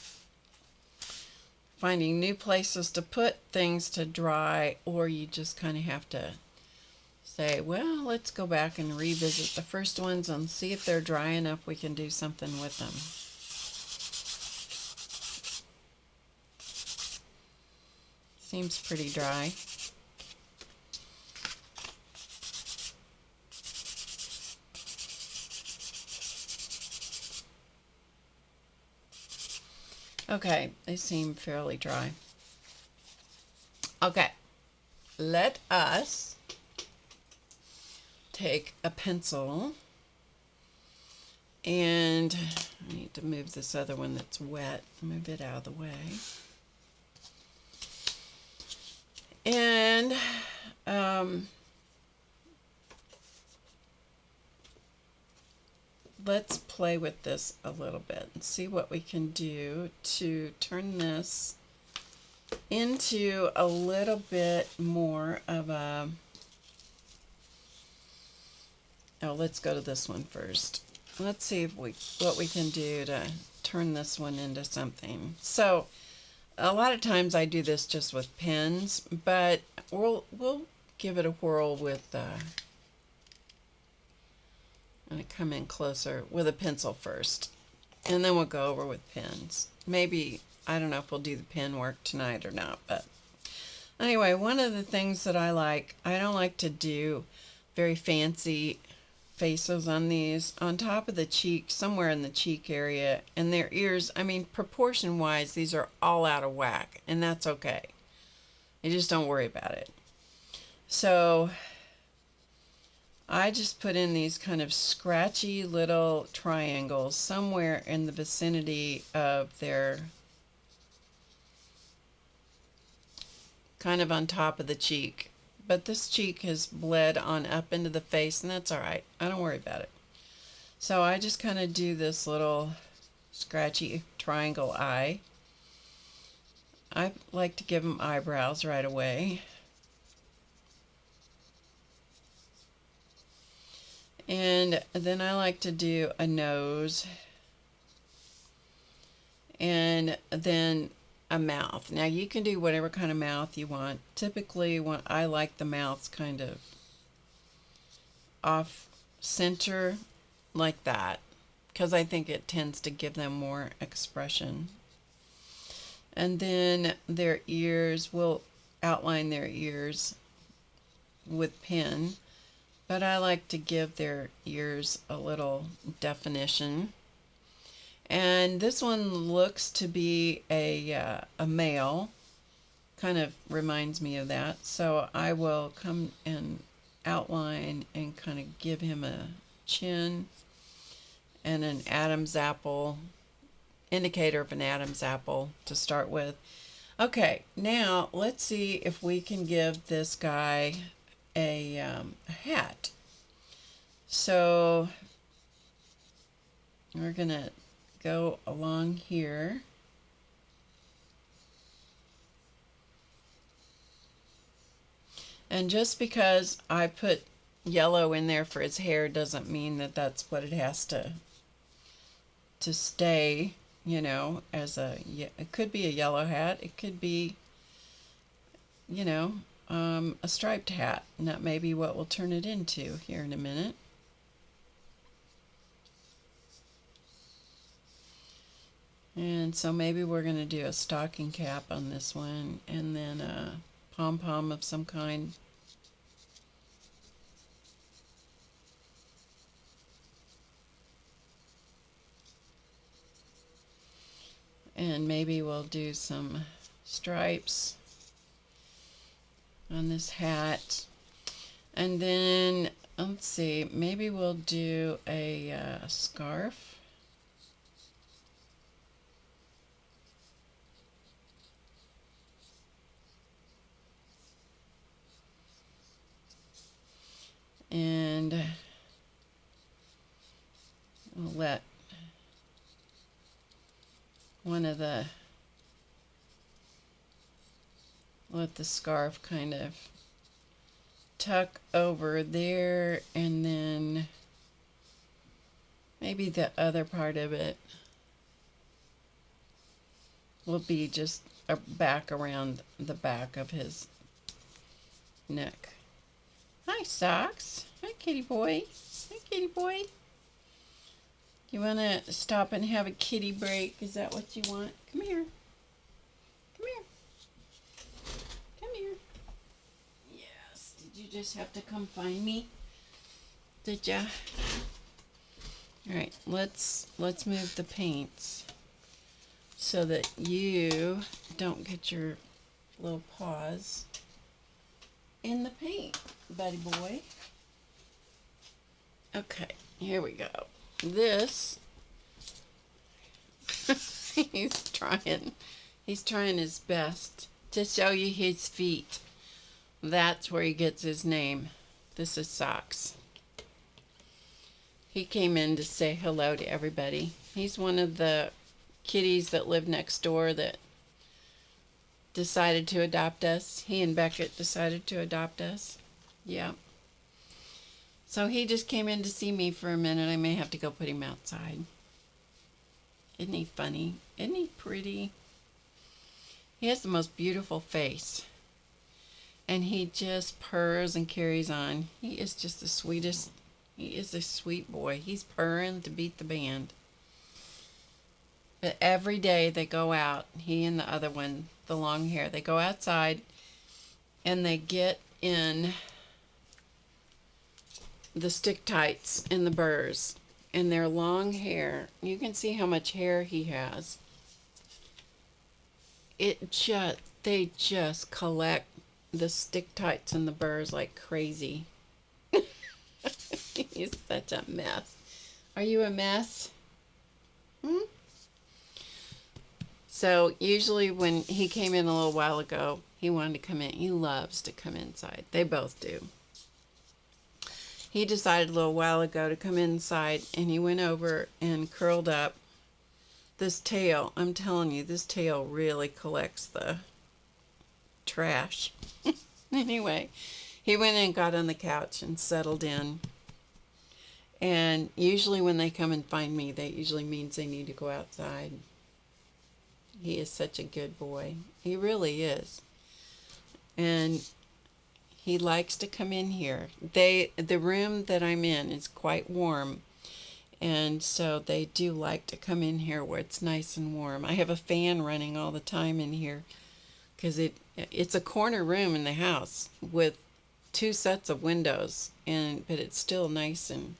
A: finding new places to put things to dry, or you just kind of have to say, well, let's go back and revisit the first ones and see if they're dry enough we can do something with them. Seems pretty dry. Okay, they seem fairly dry. Okay, let us take a pencil, and I need to move this other one that's wet, move it out of the way. And let's play with this a little bit and see what we can do to turn this into a little bit more of a... Oh, let's go to this one first. Let's see if what we can do to turn this one into something. So a lot of times I do this just with pens, but we'll give it a whirl with I'm going to come in closer with a pencil first, and then we'll go over with pens. Maybe, I don't know if we'll do the pen work tonight or not, but anyway, one of the things that I don't like to do very fancy faces on these. On top of the cheek, somewhere in the cheek area, and their ears, I mean, proportion wise, these are all out of whack, and that's okay. You just don't worry about it. So I just put in these kind of scratchy little triangles somewhere in the vicinity of their, kind of on top of the cheek. But this cheek has bled on up into the face, and that's all right. I don't worry about it. So I just kind of do this little scratchy triangle eye. I like to give them eyebrows right away. And then I like to do a nose, and then a mouth. Now you can do whatever kind of mouth you want. Typically, when I like the mouths kind of off center like that, because I think it tends to give them more expression. And then their ears, we'll outline their ears with pen, but I like to give their ears a little definition. And this one looks to be a male, kind of reminds me of that. So I will come and outline and kind of give him a chin and an Adam's apple, indicator of an Adam's apple to start with. Okay, now let's see if we can give this guy a hat. So we're going to go along here. And just because I put yellow in there for his hair doesn't mean that that's what it has to stay, you know, as a, it could be a yellow hat, it could be, you know, a striped hat, and that may be what we'll turn it into here in a minute. And so maybe we're going to do a stocking cap on this one, and then a pom-pom of some kind. And maybe we'll do some stripes on this hat. And then, let's see, maybe we'll do a scarf. And we'll let the scarf kind of tuck over there, and then maybe the other part of it will be just back around the back of his neck. Hi, Socks. Hi, kitty boy. Hi, kitty boy. You want to stop and have a kitty break? Is that what you want? Come here. Come here. Come here. Yes. Did you just have to come find me? Did ya? All right. Let's move the paints so that you don't get your little paws in the paint, buddy boy. Okay. Here we go. This, he's trying his best to show you his feet. That's where he gets his name. This is Socks. He came in to say hello to everybody. He's one of the kitties that live next door that decided to adopt us. He and Beckett decided to adopt us. Yeah. So he just came in to see me for a minute. I may have to go put him outside. Isn't he funny? Isn't he pretty? He has the most beautiful face. And he just purrs and carries on. He is just the sweetest. He is a sweet boy. He's purring to beat the band. But every day they go out, he and the other one, the long hair, they go outside and they get in the stick tights and the burrs and their long hair. You can see how much hair he has. They just collect the stick tights and the burrs like crazy. He's such a mess. Are you a mess? So usually when he came in a little while ago, he wanted to come in. He loves to come inside. They both do. He decided a little while ago to come inside, and he went over and curled up. This tail, I'm telling you, this tail really collects the trash. Anyway, he went and got on the couch and settled in. And usually when they come and find me, that usually means they need to go outside. He is such a good boy. He really is. And he likes to come in here. The room that I'm in is quite warm, and so they do like to come in here where it's nice and warm. I have a fan running all the time in here because it's a corner room in the house with 2 sets of windows, but it's still nice and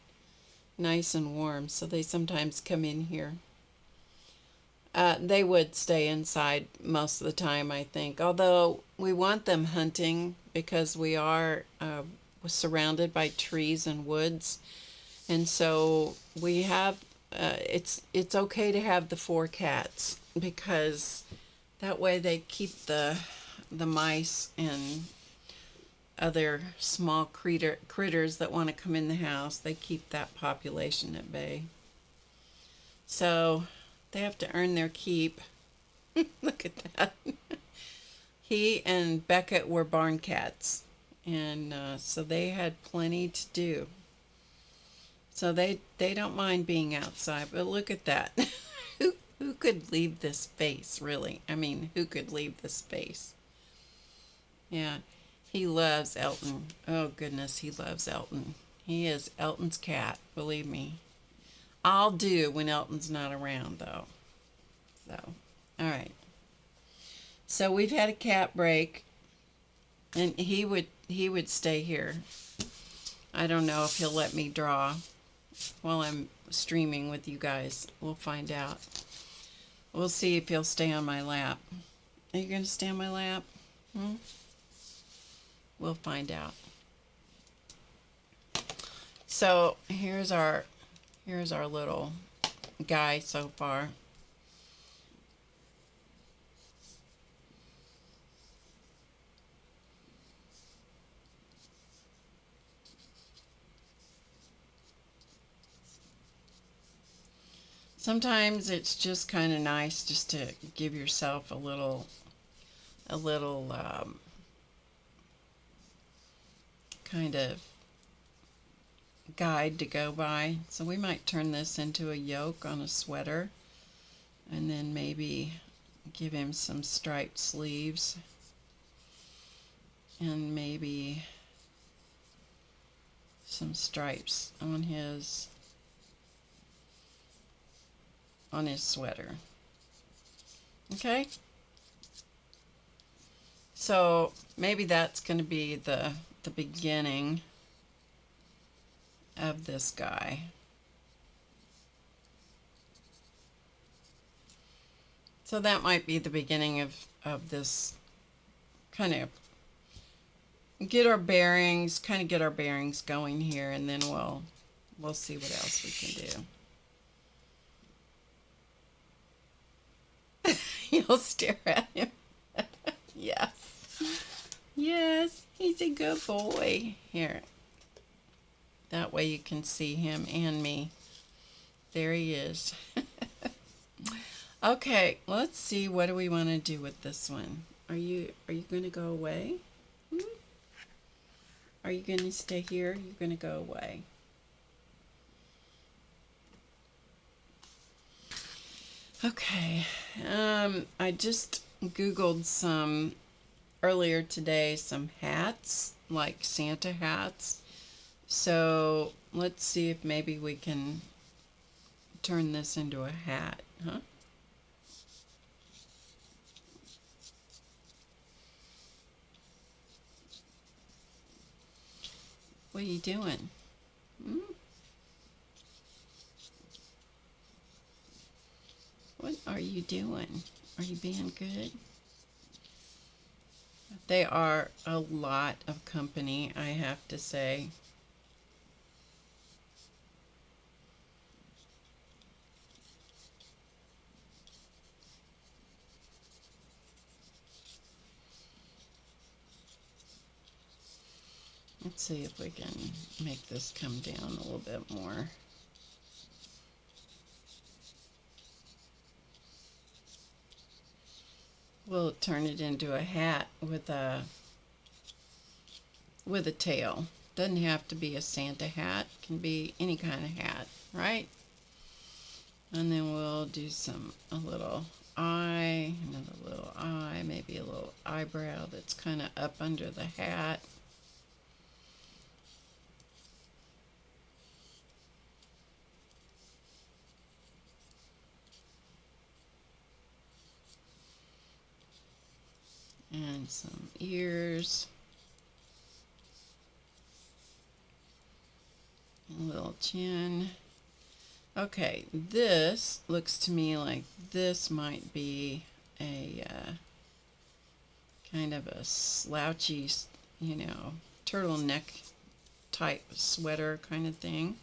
A: warm. So they sometimes come in here. They would stay inside most of the time, I think. Although we want them hunting because we are surrounded by trees and woods, and so we have. It's okay to have the 4 cats because that way they keep the mice and other small critters that want to come in the house. They keep that population at bay. So they have to earn their keep. Look at that. He and Beckett were barn cats, and so they had plenty to do. So they don't mind being outside, but look at that. Who could leave this face, really? I mean, who could leave this face? Yeah. He loves Elton. Oh, goodness, he loves Elton. He is Elton's cat, believe me. I'll do when Elton's not around, though. So, all right. So we've had a cat break, and he would stay here. I don't know if he'll let me draw while I'm streaming with you guys. We'll find out. We'll see if he'll stay on my lap. Are you going to stay on my lap? We'll find out. So here's our little guy so far. Sometimes it's just kind of nice just to give yourself a little kind of guide to go by. So we might turn this into a yoke on a sweater, and then maybe give him some striped sleeves, and maybe some stripes on his sweater. Okay? So maybe that's going to be the beginning of this guy. So that might be the beginning of this, kind of get our bearings going here, and then we'll see what else we can do. You'll stare at him. Yes. Yes, he's a good boy. Here. That way you can see him and me. There he is. Okay, let's see, what do we want to do with this one? Are you going to go away? Are you going to stay here? You're going to go away. Okay. I just Googled some earlier today, some hats, like Santa hats. So let's see if maybe we can turn this into a hat, huh? What are you doing? What are you doing? Are you being good? They are a lot of company, I have to say. Let's see if we can make this come down a little bit more. We'll turn it into a hat with a tail. Doesn't have to be a Santa hat. It can be any kind of hat, right? And then we'll do a little eye, another little eye, maybe a little eyebrow that's kind of up under the hat. And some ears. A little chin. Okay, this looks to me like this might be a kind of a slouchy, turtleneck type sweater kind of thing.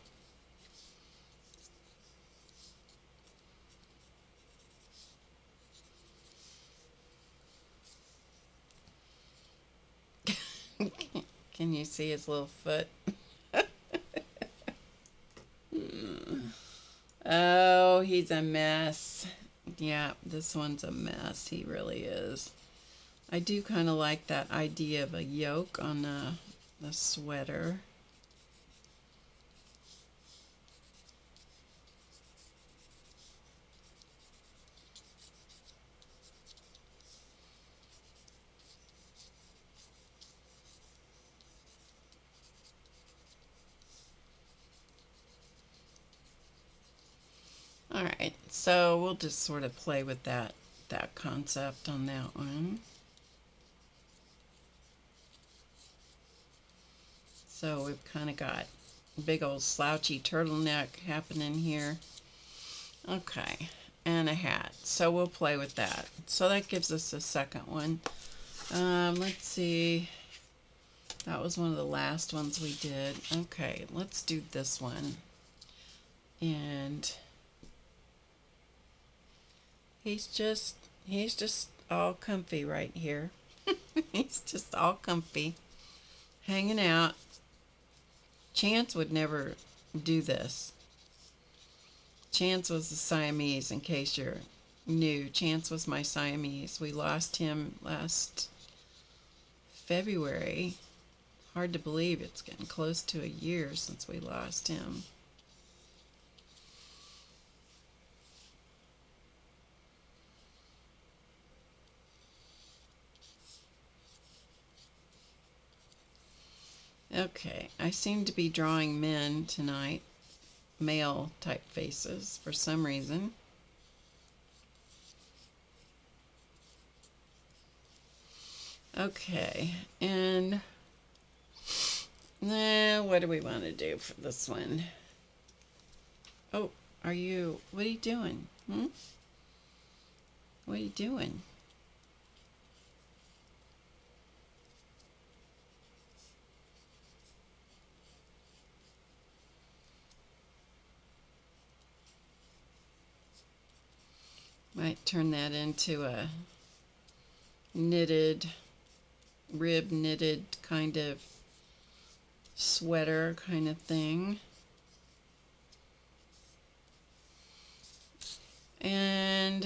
A: Can you see his little foot? Oh, he's a mess. Yeah, this one's a mess. He really is. I do kind of like that idea of a yoke on the sweater. All right, so we'll just sort of play with that concept on that one. So we've kind of got a big old slouchy turtleneck happening here. Okay, and a hat. So we'll play with that. So that gives us a second one. Let's see. That was one of the last ones we did. Okay, let's do this one. And he's just all comfy right here. He's just all comfy, hanging out. Chance would never do this. Chance was the Siamese, in case you're new. Chance was my Siamese. We lost him last February. Hard to believe it's getting close to a year since we lost him. Okay, I seem to be drawing men tonight, male type faces for some reason. Okay, and what do we want to do for this one? Oh, what are you doing? What are you doing? Might turn that into a rib knitted kind of sweater kind of thing. And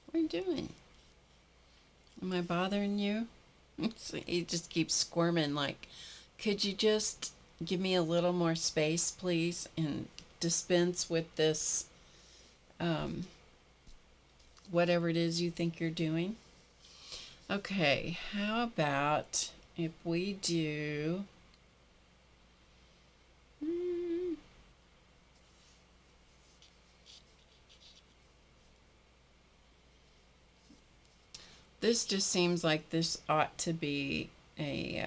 A: what are you doing? Am I bothering you? He just keeps squirming like, could you just give me a little more space, please, and dispense with this whatever it is you think you're doing. Okay, how about if we do this just seems like this ought to be a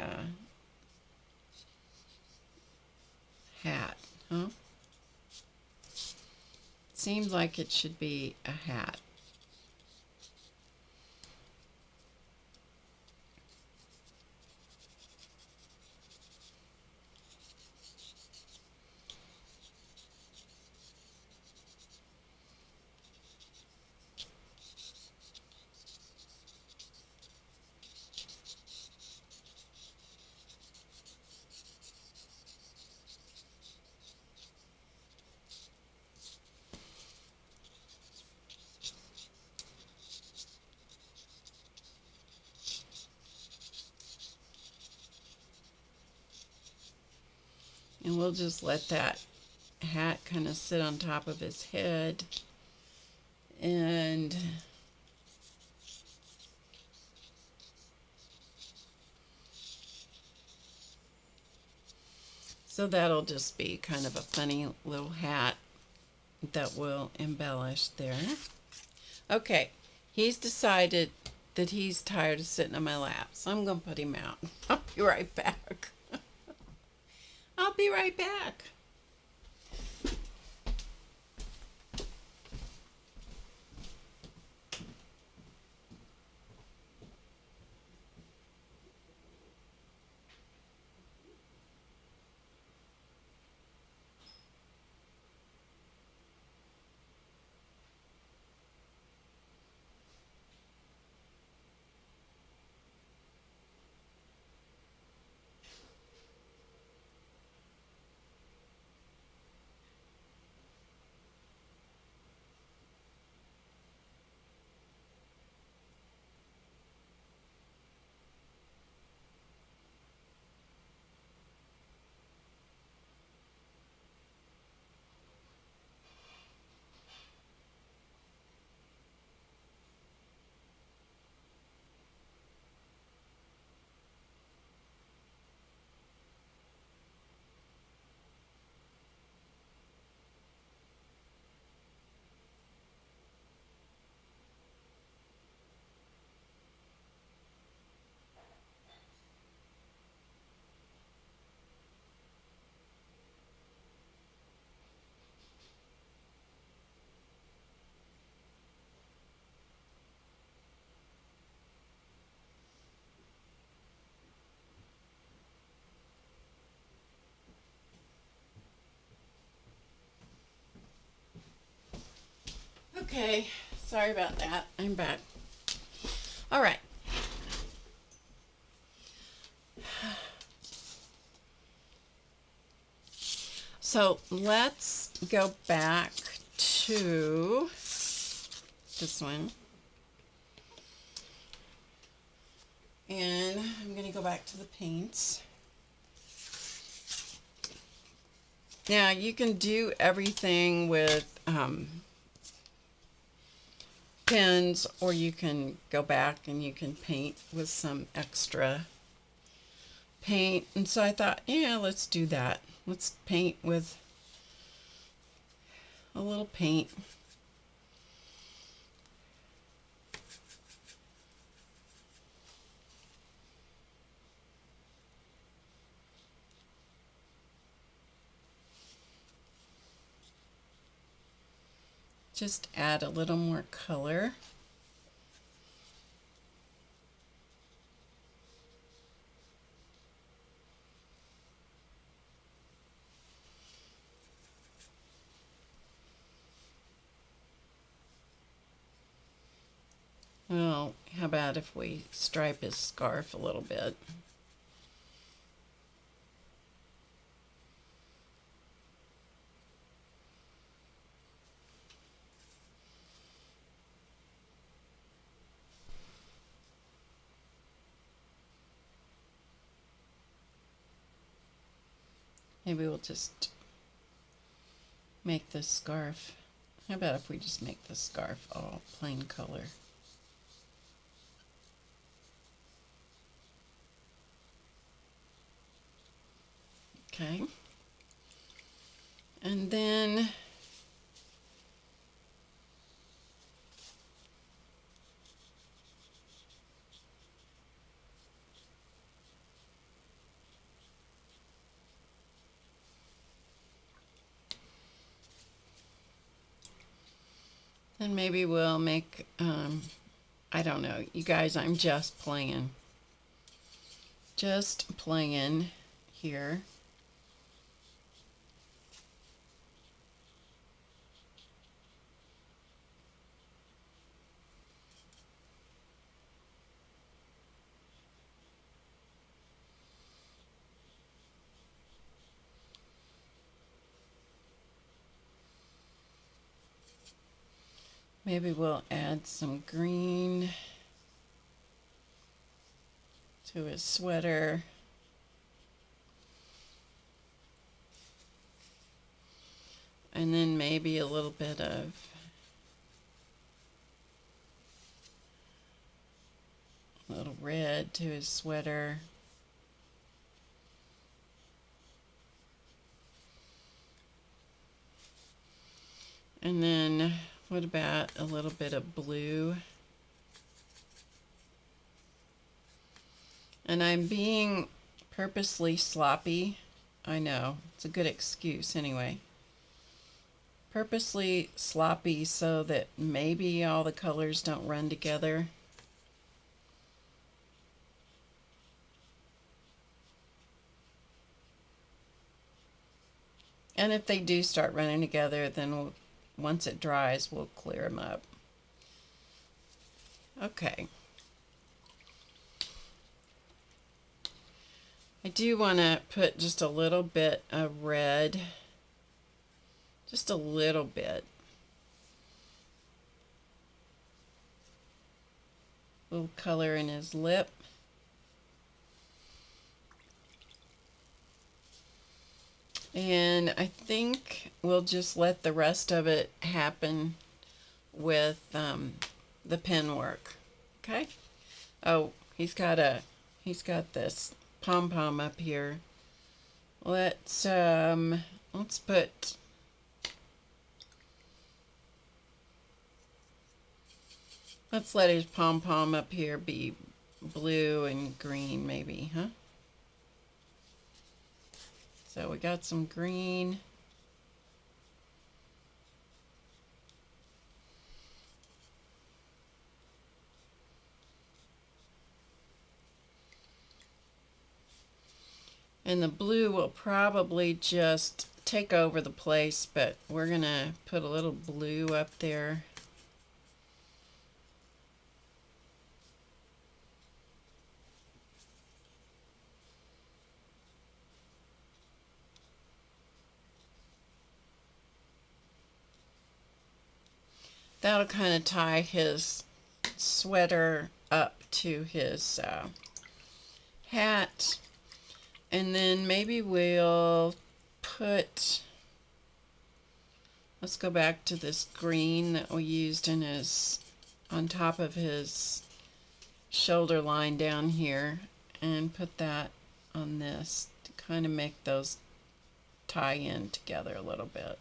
A: hat, huh? Seems like it should be a hat. And we'll just let that hat kind of sit on top of his head. And so that'll just be kind of a funny little hat that will embellish there. Okay, he's decided that he's tired of sitting on my lap, so I'm going to put him out. I'll be right back. I'll be right back. Okay, sorry about that. I'm back. All right. So let's go back to this one. And I'm going to go back to the paints. Now you can do everything with pens, or you can go back and you can paint with some extra paint. And so I thought, yeah, let's do that. Let's paint with a little paint. Just add a little more color. Well, how about if we stripe his scarf a little bit? Maybe we'll just make this scarf. How about if we just make the scarf all plain color? Okay. And then maybe we'll make, I don't know, you guys, I'm just playing. Just playing here. Maybe we'll add some green to his sweater. And then maybe a little bit of a little red to his sweater. And then what about a little bit of blue? And I'm being purposely sloppy. I know, it's a good excuse anyway. Purposely sloppy so that maybe all the colors don't run together. And if they do start running together, then once it dries, we'll clear them up. Okay. I do want to put just a little bit of red. Just a little bit. A little color in his lip. And I think we'll just let the rest of it happen with the pen work. Okay. Oh, he's got this pom-pom up here. Let's put let's let his pom-pom up here be blue and green maybe, huh? So we got some green. And the blue will probably just take over the place, but we're gonna put a little blue up there. That'll kind of tie his sweater up to his hat. And then maybe we'll put, let's go back to this green that we used in his, on top of his shoulder line down here, and put that on this to kind of make those tie in together a little bit.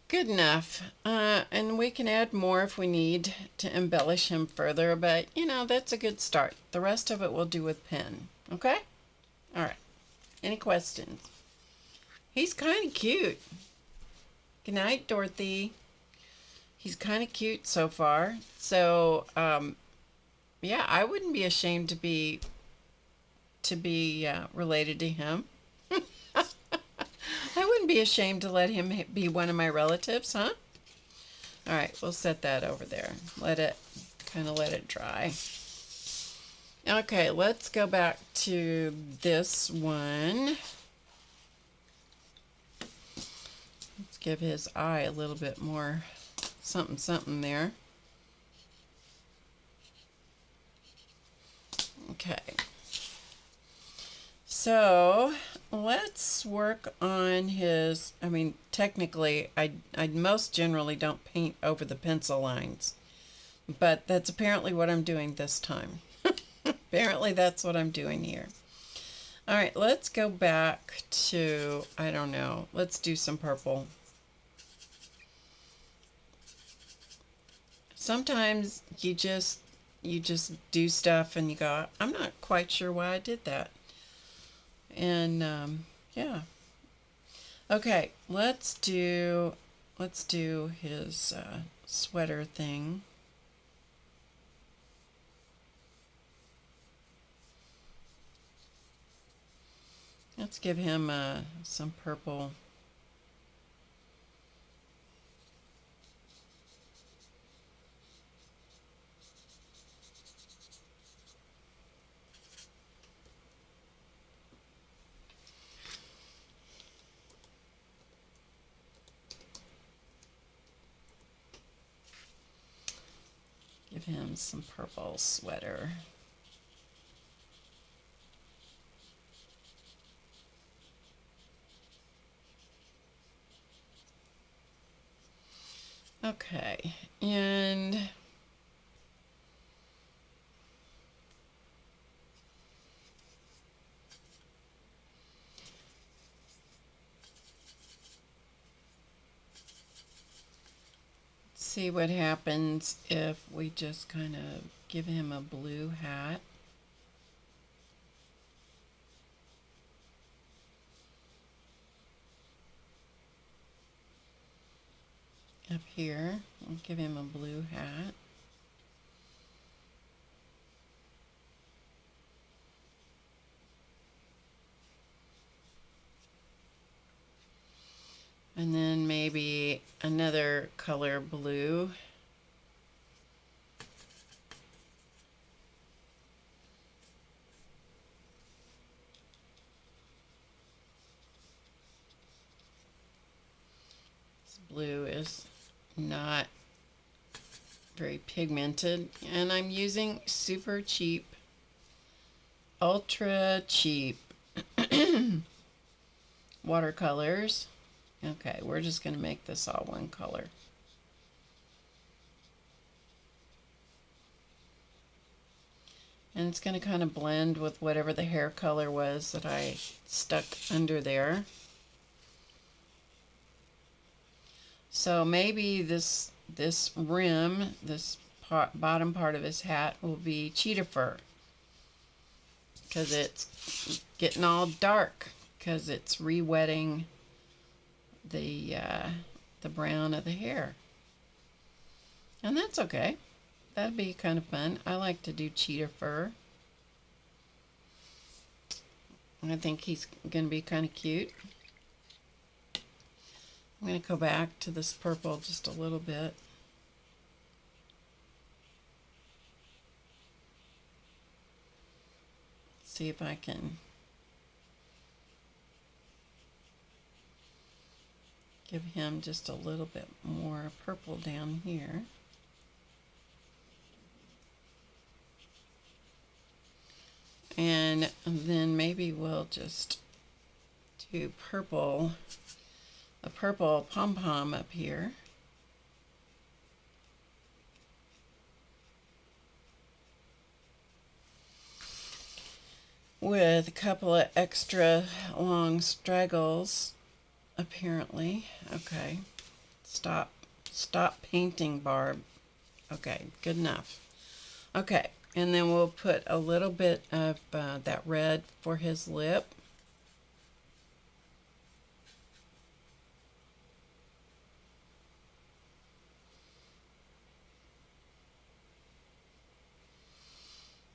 A: Good enough. And we can add more if we need to embellish him further, but you know, that's a good start. The rest of it we'll do with pen. Okay? All right. Any questions? He's kind of cute. Good night, Dorothy. He's kind of cute so far. So, yeah, I wouldn't be ashamed to be related to him. I wouldn't be ashamed to let him be one of my relatives, huh? All right, we'll set that over there. Let it dry. Okay, let's go back to this one. Let's give his eye a little bit more something there. Okay. So let's work on his, I mean, technically, I most generally don't paint over the pencil lines, but that's apparently what I'm doing this time. Apparently that's what I'm doing here. All right, let's go back to, I don't know, let's do some purple. Sometimes you just do stuff and you go, I'm not quite sure why I did that. And yeah. Okay, let's do his sweater thing. Let's give him some purple. Give him some purple sweater. Okay, and see what happens if we just kind of give him a blue hat. Up here, we'll give him a blue hat. And then maybe another color blue. This blue is not very pigmented, and I'm using super cheap, ultra cheap watercolors. Okay, we're just going to make this all one color. And it's going to kind of blend with whatever the hair color was that I stuck under there. So maybe this rim, this bottom part of his hat will be cheetah fur, because it's getting all dark because it's re-wetting the brown of the hair. And that's okay. That'd be kind of fun. I like to do cheetah fur. I think he's going to be kind of cute. I'm going to go back to this purple just a little bit. See if I can give him just a little bit more purple down here. And then maybe we'll just do purple, a purple pom-pom up here. With a couple of extra long straggles, apparently. Okay, stop painting, Barb. Okay, good enough. Okay, and then we'll put a little bit of that red for his lip.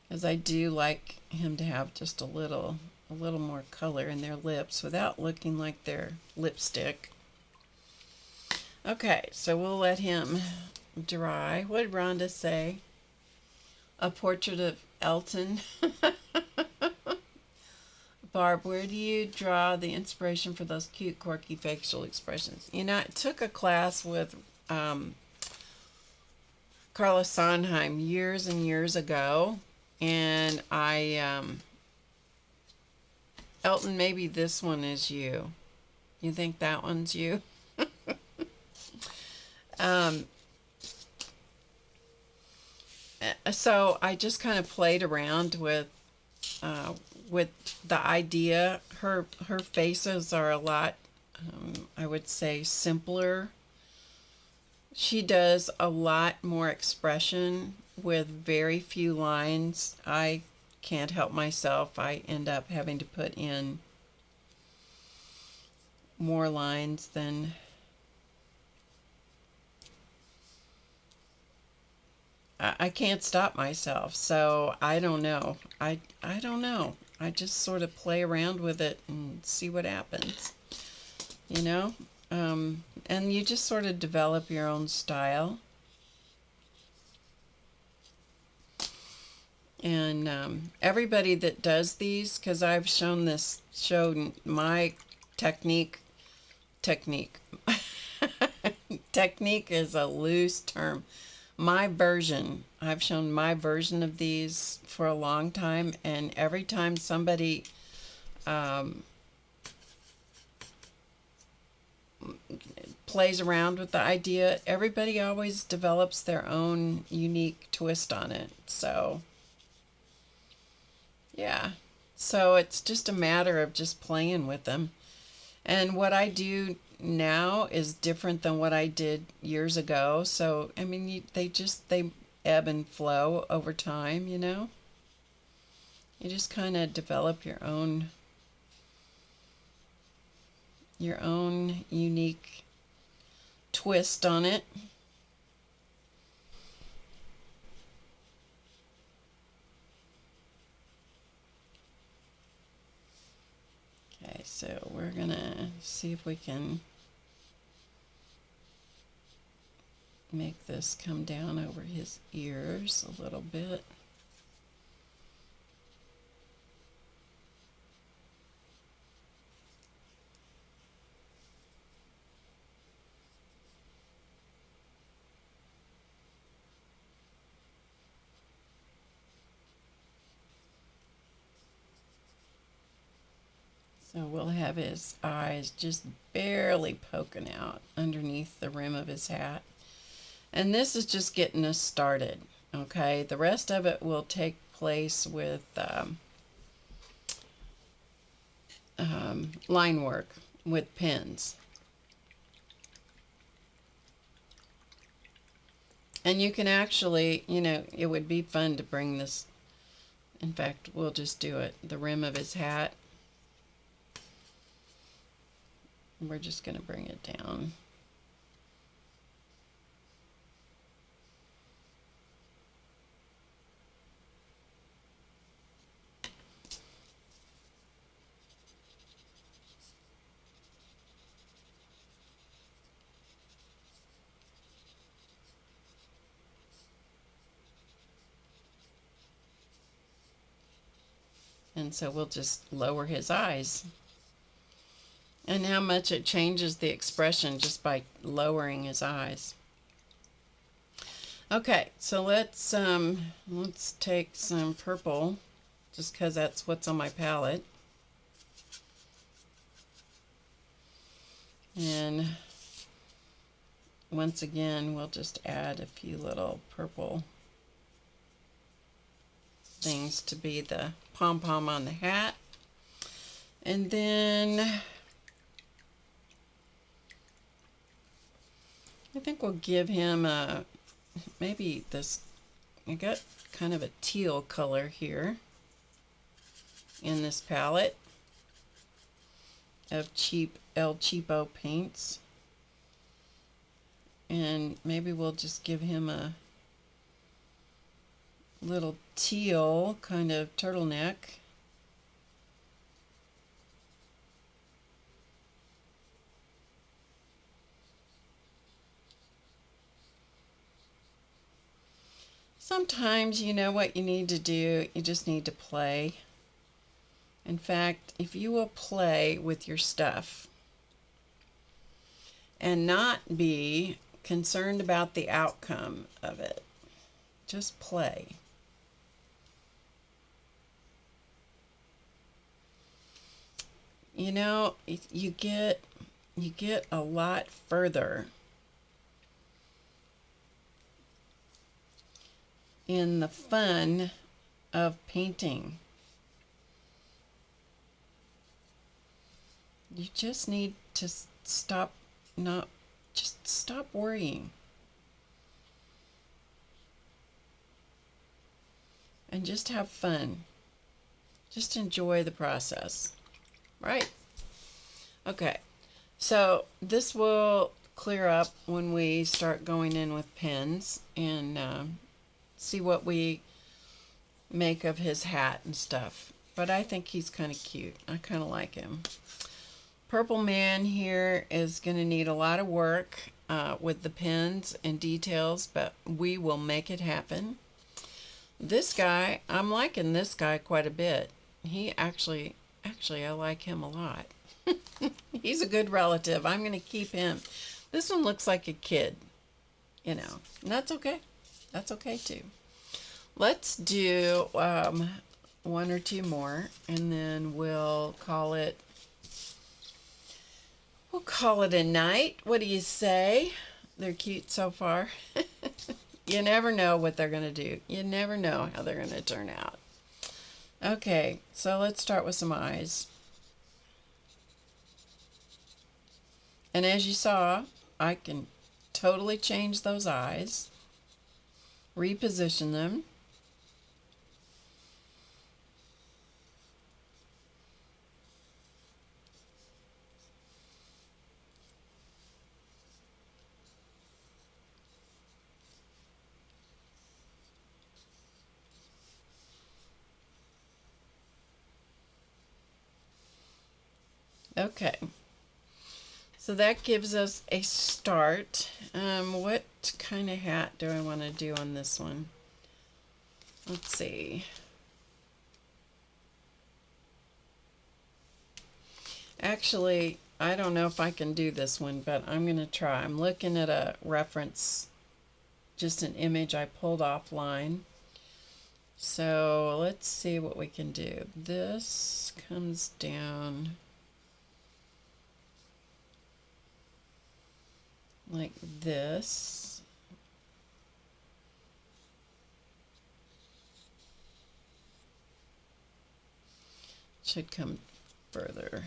A: Because I do like him to have just a little more color in their lips without looking like their lipstick. Okay, so we'll let him dry. What did Rhonda say? A portrait of Elton. Barb, where do you draw the inspiration for those cute, quirky facial expressions? You know, I took a class with Carla Sondheim years and years ago. And Elton, maybe this one is you. You think that one's you? So I just kind of played around with the idea. Her faces are a lot, I would say, simpler. She does a lot more expression with very few lines. I can't help myself. I end up having to put in more lines than I can't stop myself. So I don't know. I don't know. I just sort of play around with it and see what happens, you know? And you just sort of develop your own style. And everybody that does these, because I've shown my technique. Technique is a loose term. I've shown my version of these for a long time, and every time somebody plays around with the idea, everybody always develops their own unique twist on it. So yeah, so it's just a matter of just playing with them. And what I do now is different than what I did years ago. So, I mean, they ebb and flow over time, you know? You just kind of develop your own unique twist on it. Okay, so we're gonna see if we can make this come down over his ears a little bit. So we'll have his eyes just barely poking out underneath the rim of his hat. And this is just getting us started, okay? The rest of it will take place with line work with pens. And you can actually, you know, it would be fun to bring this, in fact, we'll just do it, the rim of his hat. We're just going to bring it down. And so we'll just lower his eyes. And how much it changes the expression just by lowering his eyes. Okay, so let's take some purple, just because that's what's on my palette. And once again, we'll just add a few little purple things to be the pom-pom on the hat. And then I think we'll give him a, maybe this, I got kind of a teal color here in this palette of cheap El Cheapo paints. And maybe we'll just give him a little teal kind of turtleneck. Sometimes you know what you need to do, you just need to play. In fact, if you will play with your stuff and not be concerned about the outcome of it, just play. You know, you get a lot further in the fun of painting. You just need to stop worrying and just have fun. Just enjoy the process. Right? Okay, so this will clear up when we start going in with pens and see what we make of his hat and stuff. But I think he's kind of cute. I kind of like him. Purple Man here is going to need a lot of work with the pens and details, but we will make it happen. This guy, I'm liking this guy quite a bit. He actually I like him a lot. He's a good relative. I'm going to keep him. This one looks like a kid, you know, and that's okay. That's okay too. Let's do one or two more, and then we'll call it a night. What do you say? They're cute so far. You never know what they're going to do. You never know how they're going to turn out. Okay, so let's start with some eyes. And as you saw, I can totally change those eyes, reposition them. Okay, so that gives us a start. What kind of hat do I want to do on this one? Let's see. Actually, I don't know if I can do this one, but I'm going to try. I'm looking at a reference, just an image I pulled offline. So let's see what we can do. This comes down like this. Should come further.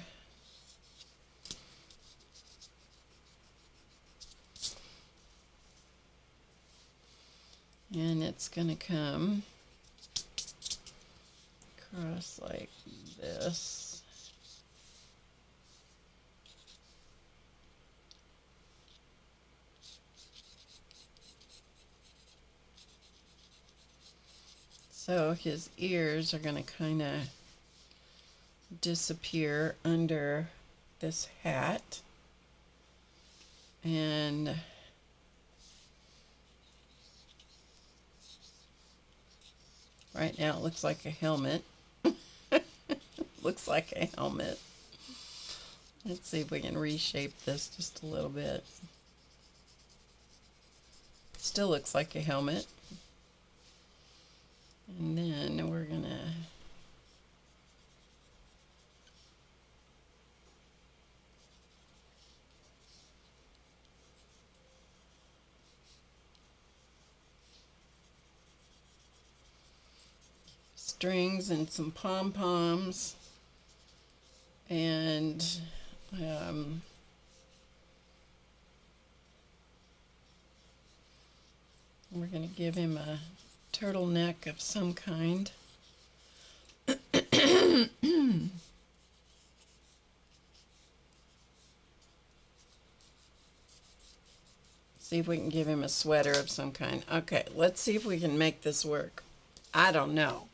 A: And it's going to come across like this. So his ears are going to kind of disappear under this hat. And right now it looks like a helmet. Looks like a helmet. Let's see if we can reshape this just a little bit. Still looks like a helmet. And then we're gonna strings and some pom-poms, and we're going to give him a turtleneck of some kind. See if we can give him a sweater of some kind. Okay, let's see if we can make this work. I don't know.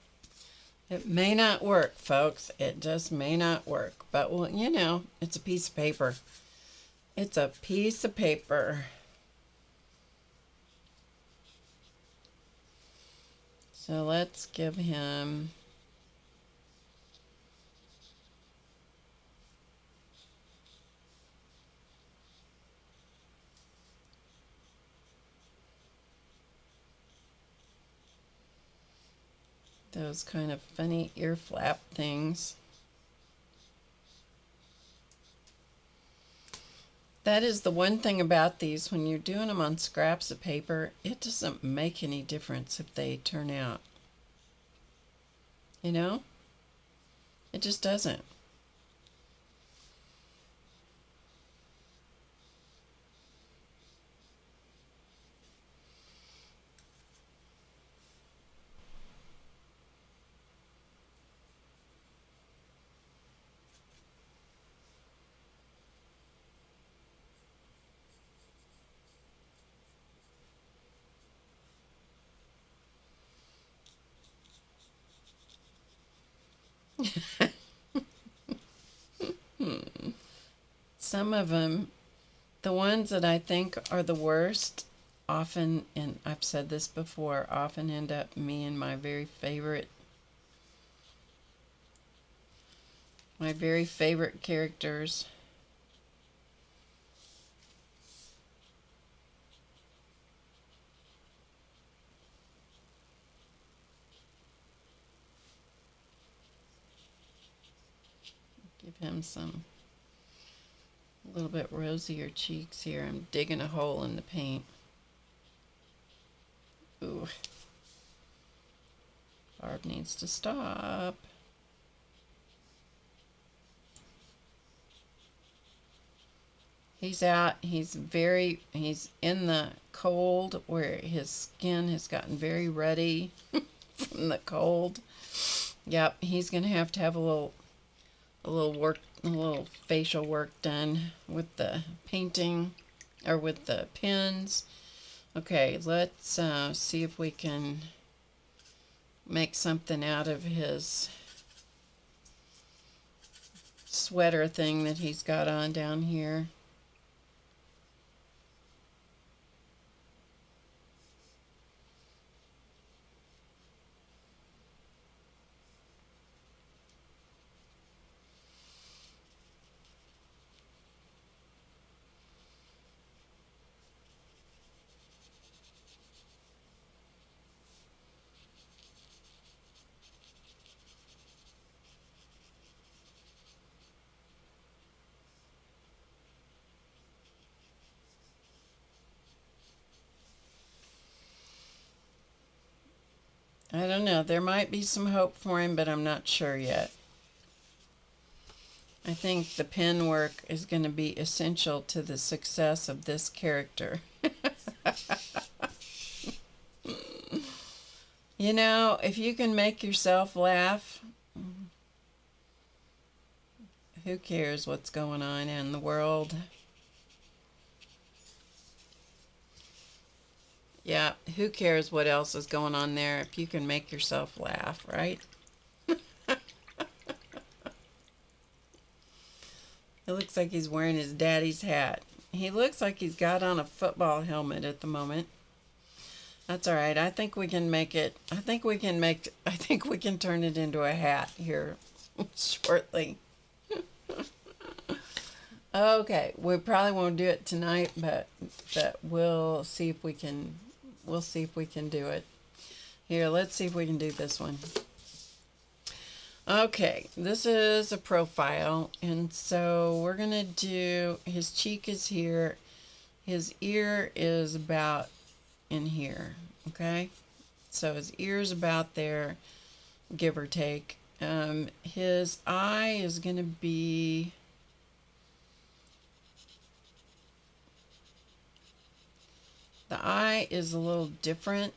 A: It may not work, folks. It just may not work. But, well, you know, it's a piece of paper. It's a piece of paper. So let's give him... those kind of funny ear flap things. That is the one thing about these, when you're doing them on scraps of paper, it doesn't make any difference if they turn out. You know? It just doesn't. Some of them, the ones that I think are the worst, often, and I've said this before, often end up me and my very favorite characters. Give him some a little bit rosier cheeks here. I'm digging a hole in the paint. Ooh. Barb needs to stop. He's out. He's in the cold where his skin has gotten very ruddy from the cold. Yep, he's going to have a little facial work done with the painting or with the pins. Okay, let's see if we can make something out of his sweater thing that he's got on down here. I don't know. There might be some hope for him, but I'm not sure yet. I think the pen work is going to be essential to the success of this character. You know, if you can make yourself laugh, who cares what's going on in the world? Yeah, who cares what else is going on there if you can make yourself laugh, right? It looks like he's wearing his daddy's hat. He looks like he's got on a football helmet at the moment. That's all right. I think we can make it. I think we can turn it into a hat here shortly. Okay, we probably won't do it tonight, but we'll see if we can. We'll see if we can do it. Here, let's see if we can do this one. Okay, this is a profile, and so we're gonna do, his cheek is here, his ear is about in here. Okay, so his ear's about there, give or take. His eye is gonna be, the eye is a little different.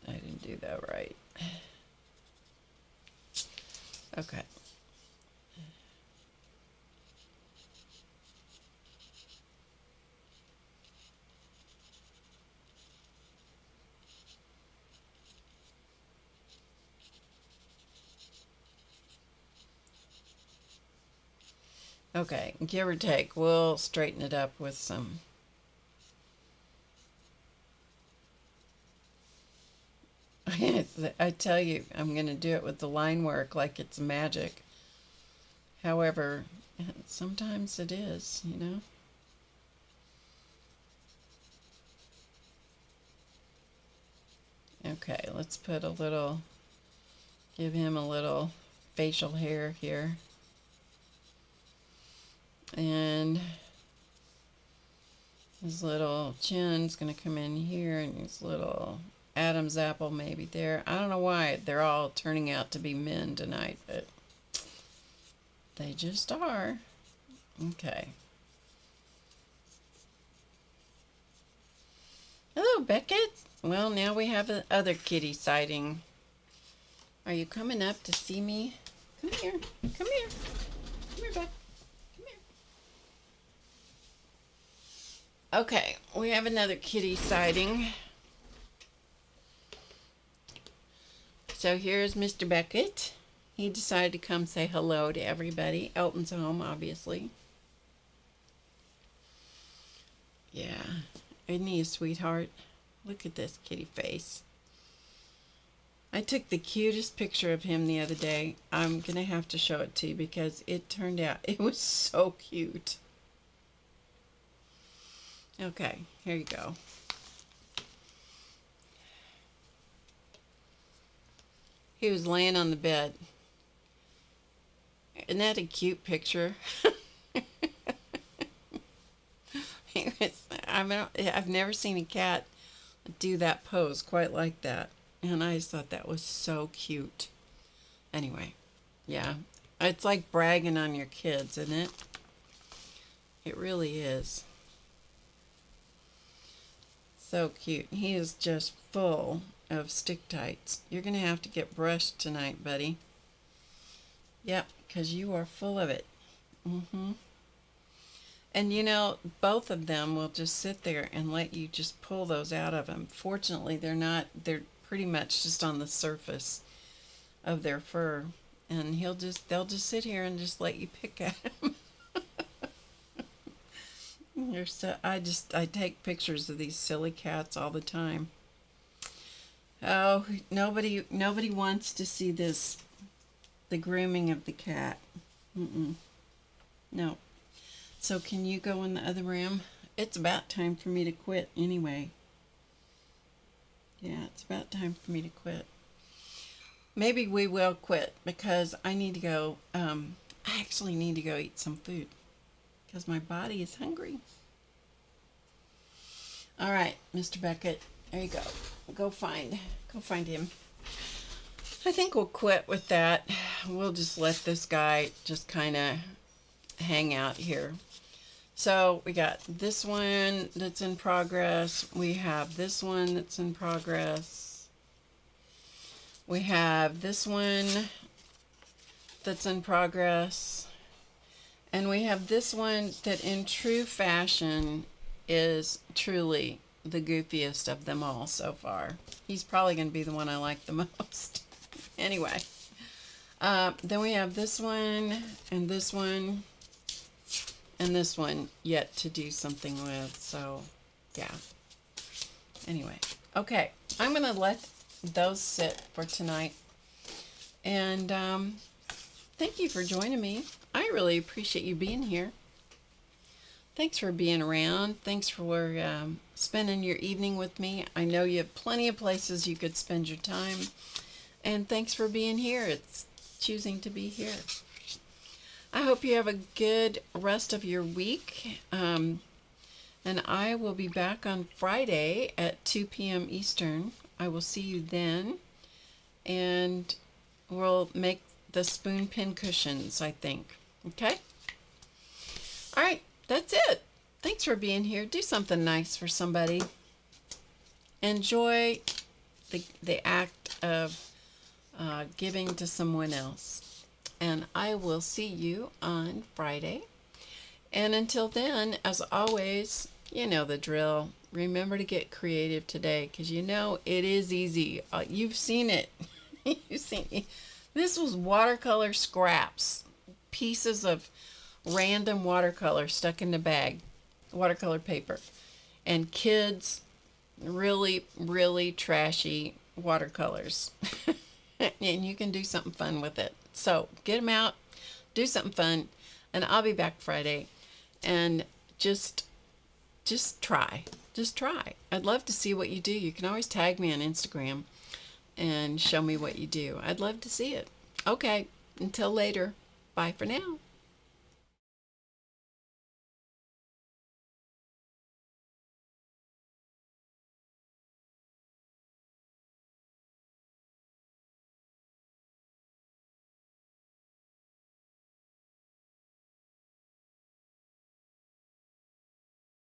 A: I didn't do that right. Okay. Okay, give or take, we'll straighten it up with some. I tell you, I'm going to do it with the line work like it's magic. However, sometimes it is, you know. Okay, let's put a little, give him a little facial hair here. And his little chin's going to come in here, and his little Adam's apple maybe there. I don't know why they're all turning out to be men tonight, but they just are. Okay. Hello, Beckett. Well, now we have the other kitty sighting. Are you coming up to see me? Come here. Come here. Come here, Beck. Come here. Okay, we have another kitty sighting. So here's Mr. Beckett. He decided to come say hello to everybody. Elton's home, obviously. Yeah. Isn't he a sweetheart? Look at this kitty face. I took the cutest picture of him the other day. I'm going to have to show it to you because it turned out, it was so cute. Okay, here you go. He was laying on the bed. Isn't that a cute picture? I've never seen a cat do that pose quite like that. And I just thought that was so cute. Anyway, yeah. It's like bragging on your kids, isn't it? It really is. So cute. He is just full of stick tights. You're going to have to get brushed tonight, buddy. Yep, because you are full of it. And you know, both of them will just sit there and let you just pull those out of them. Fortunately, they're pretty much just on the surface of their fur. And they'll just sit here and just let you pick at them. I take pictures of these silly cats all the time. Oh, nobody wants to see this, the grooming of the cat. No. So can you go in the other room? It's about time for me to quit anyway. Yeah, it's about time for me to quit. Maybe we will quit because I need to go, I actually need to go eat some food because my body is hungry. All right, Mr. Beckett, there you go. Go find him. I think we'll quit with that. We'll just let this guy just kind of hang out here. So we got this one that's in progress. We have this one that's in progress. We have this one that's in progress. And we have this one that in true fashion is truly the goofiest of them all so far. He's probably going to be the one I like the most. Anyway, then we have this one and this one. And this one yet to do something with, so yeah. Anyway, Okay, I'm going to let those sit for tonight. And thank you for joining me. I really appreciate you being here. Thanks for being around. Thanks for spending your evening with me. I know you have plenty of places you could spend your time. And thanks for being here. It's choosing to be here. I hope you have a good rest of your week. And I will be back on Friday at 2 p.m. Eastern. I will see you then. And we'll make the spoon pin cushions, I think. Okay? All right, that's it. Thanks for being here. Do something nice for somebody. Enjoy the act of giving to someone else. And I will see you on Friday. And until then, as always, you know the drill. Remember to get creative today, because you know it is easy. You've seen it. You've seen it. This was watercolor scraps, pieces of random watercolor stuck in the bag, watercolor paper, and kids' really, really trashy watercolors. And you can do something fun with it. So get them out, do something fun, and I'll be back Friday. And just try. Just try. I'd love to see what you do. You can always tag me on Instagram and show me what you do. I'd love to see it. Okay, until later. Bye for now.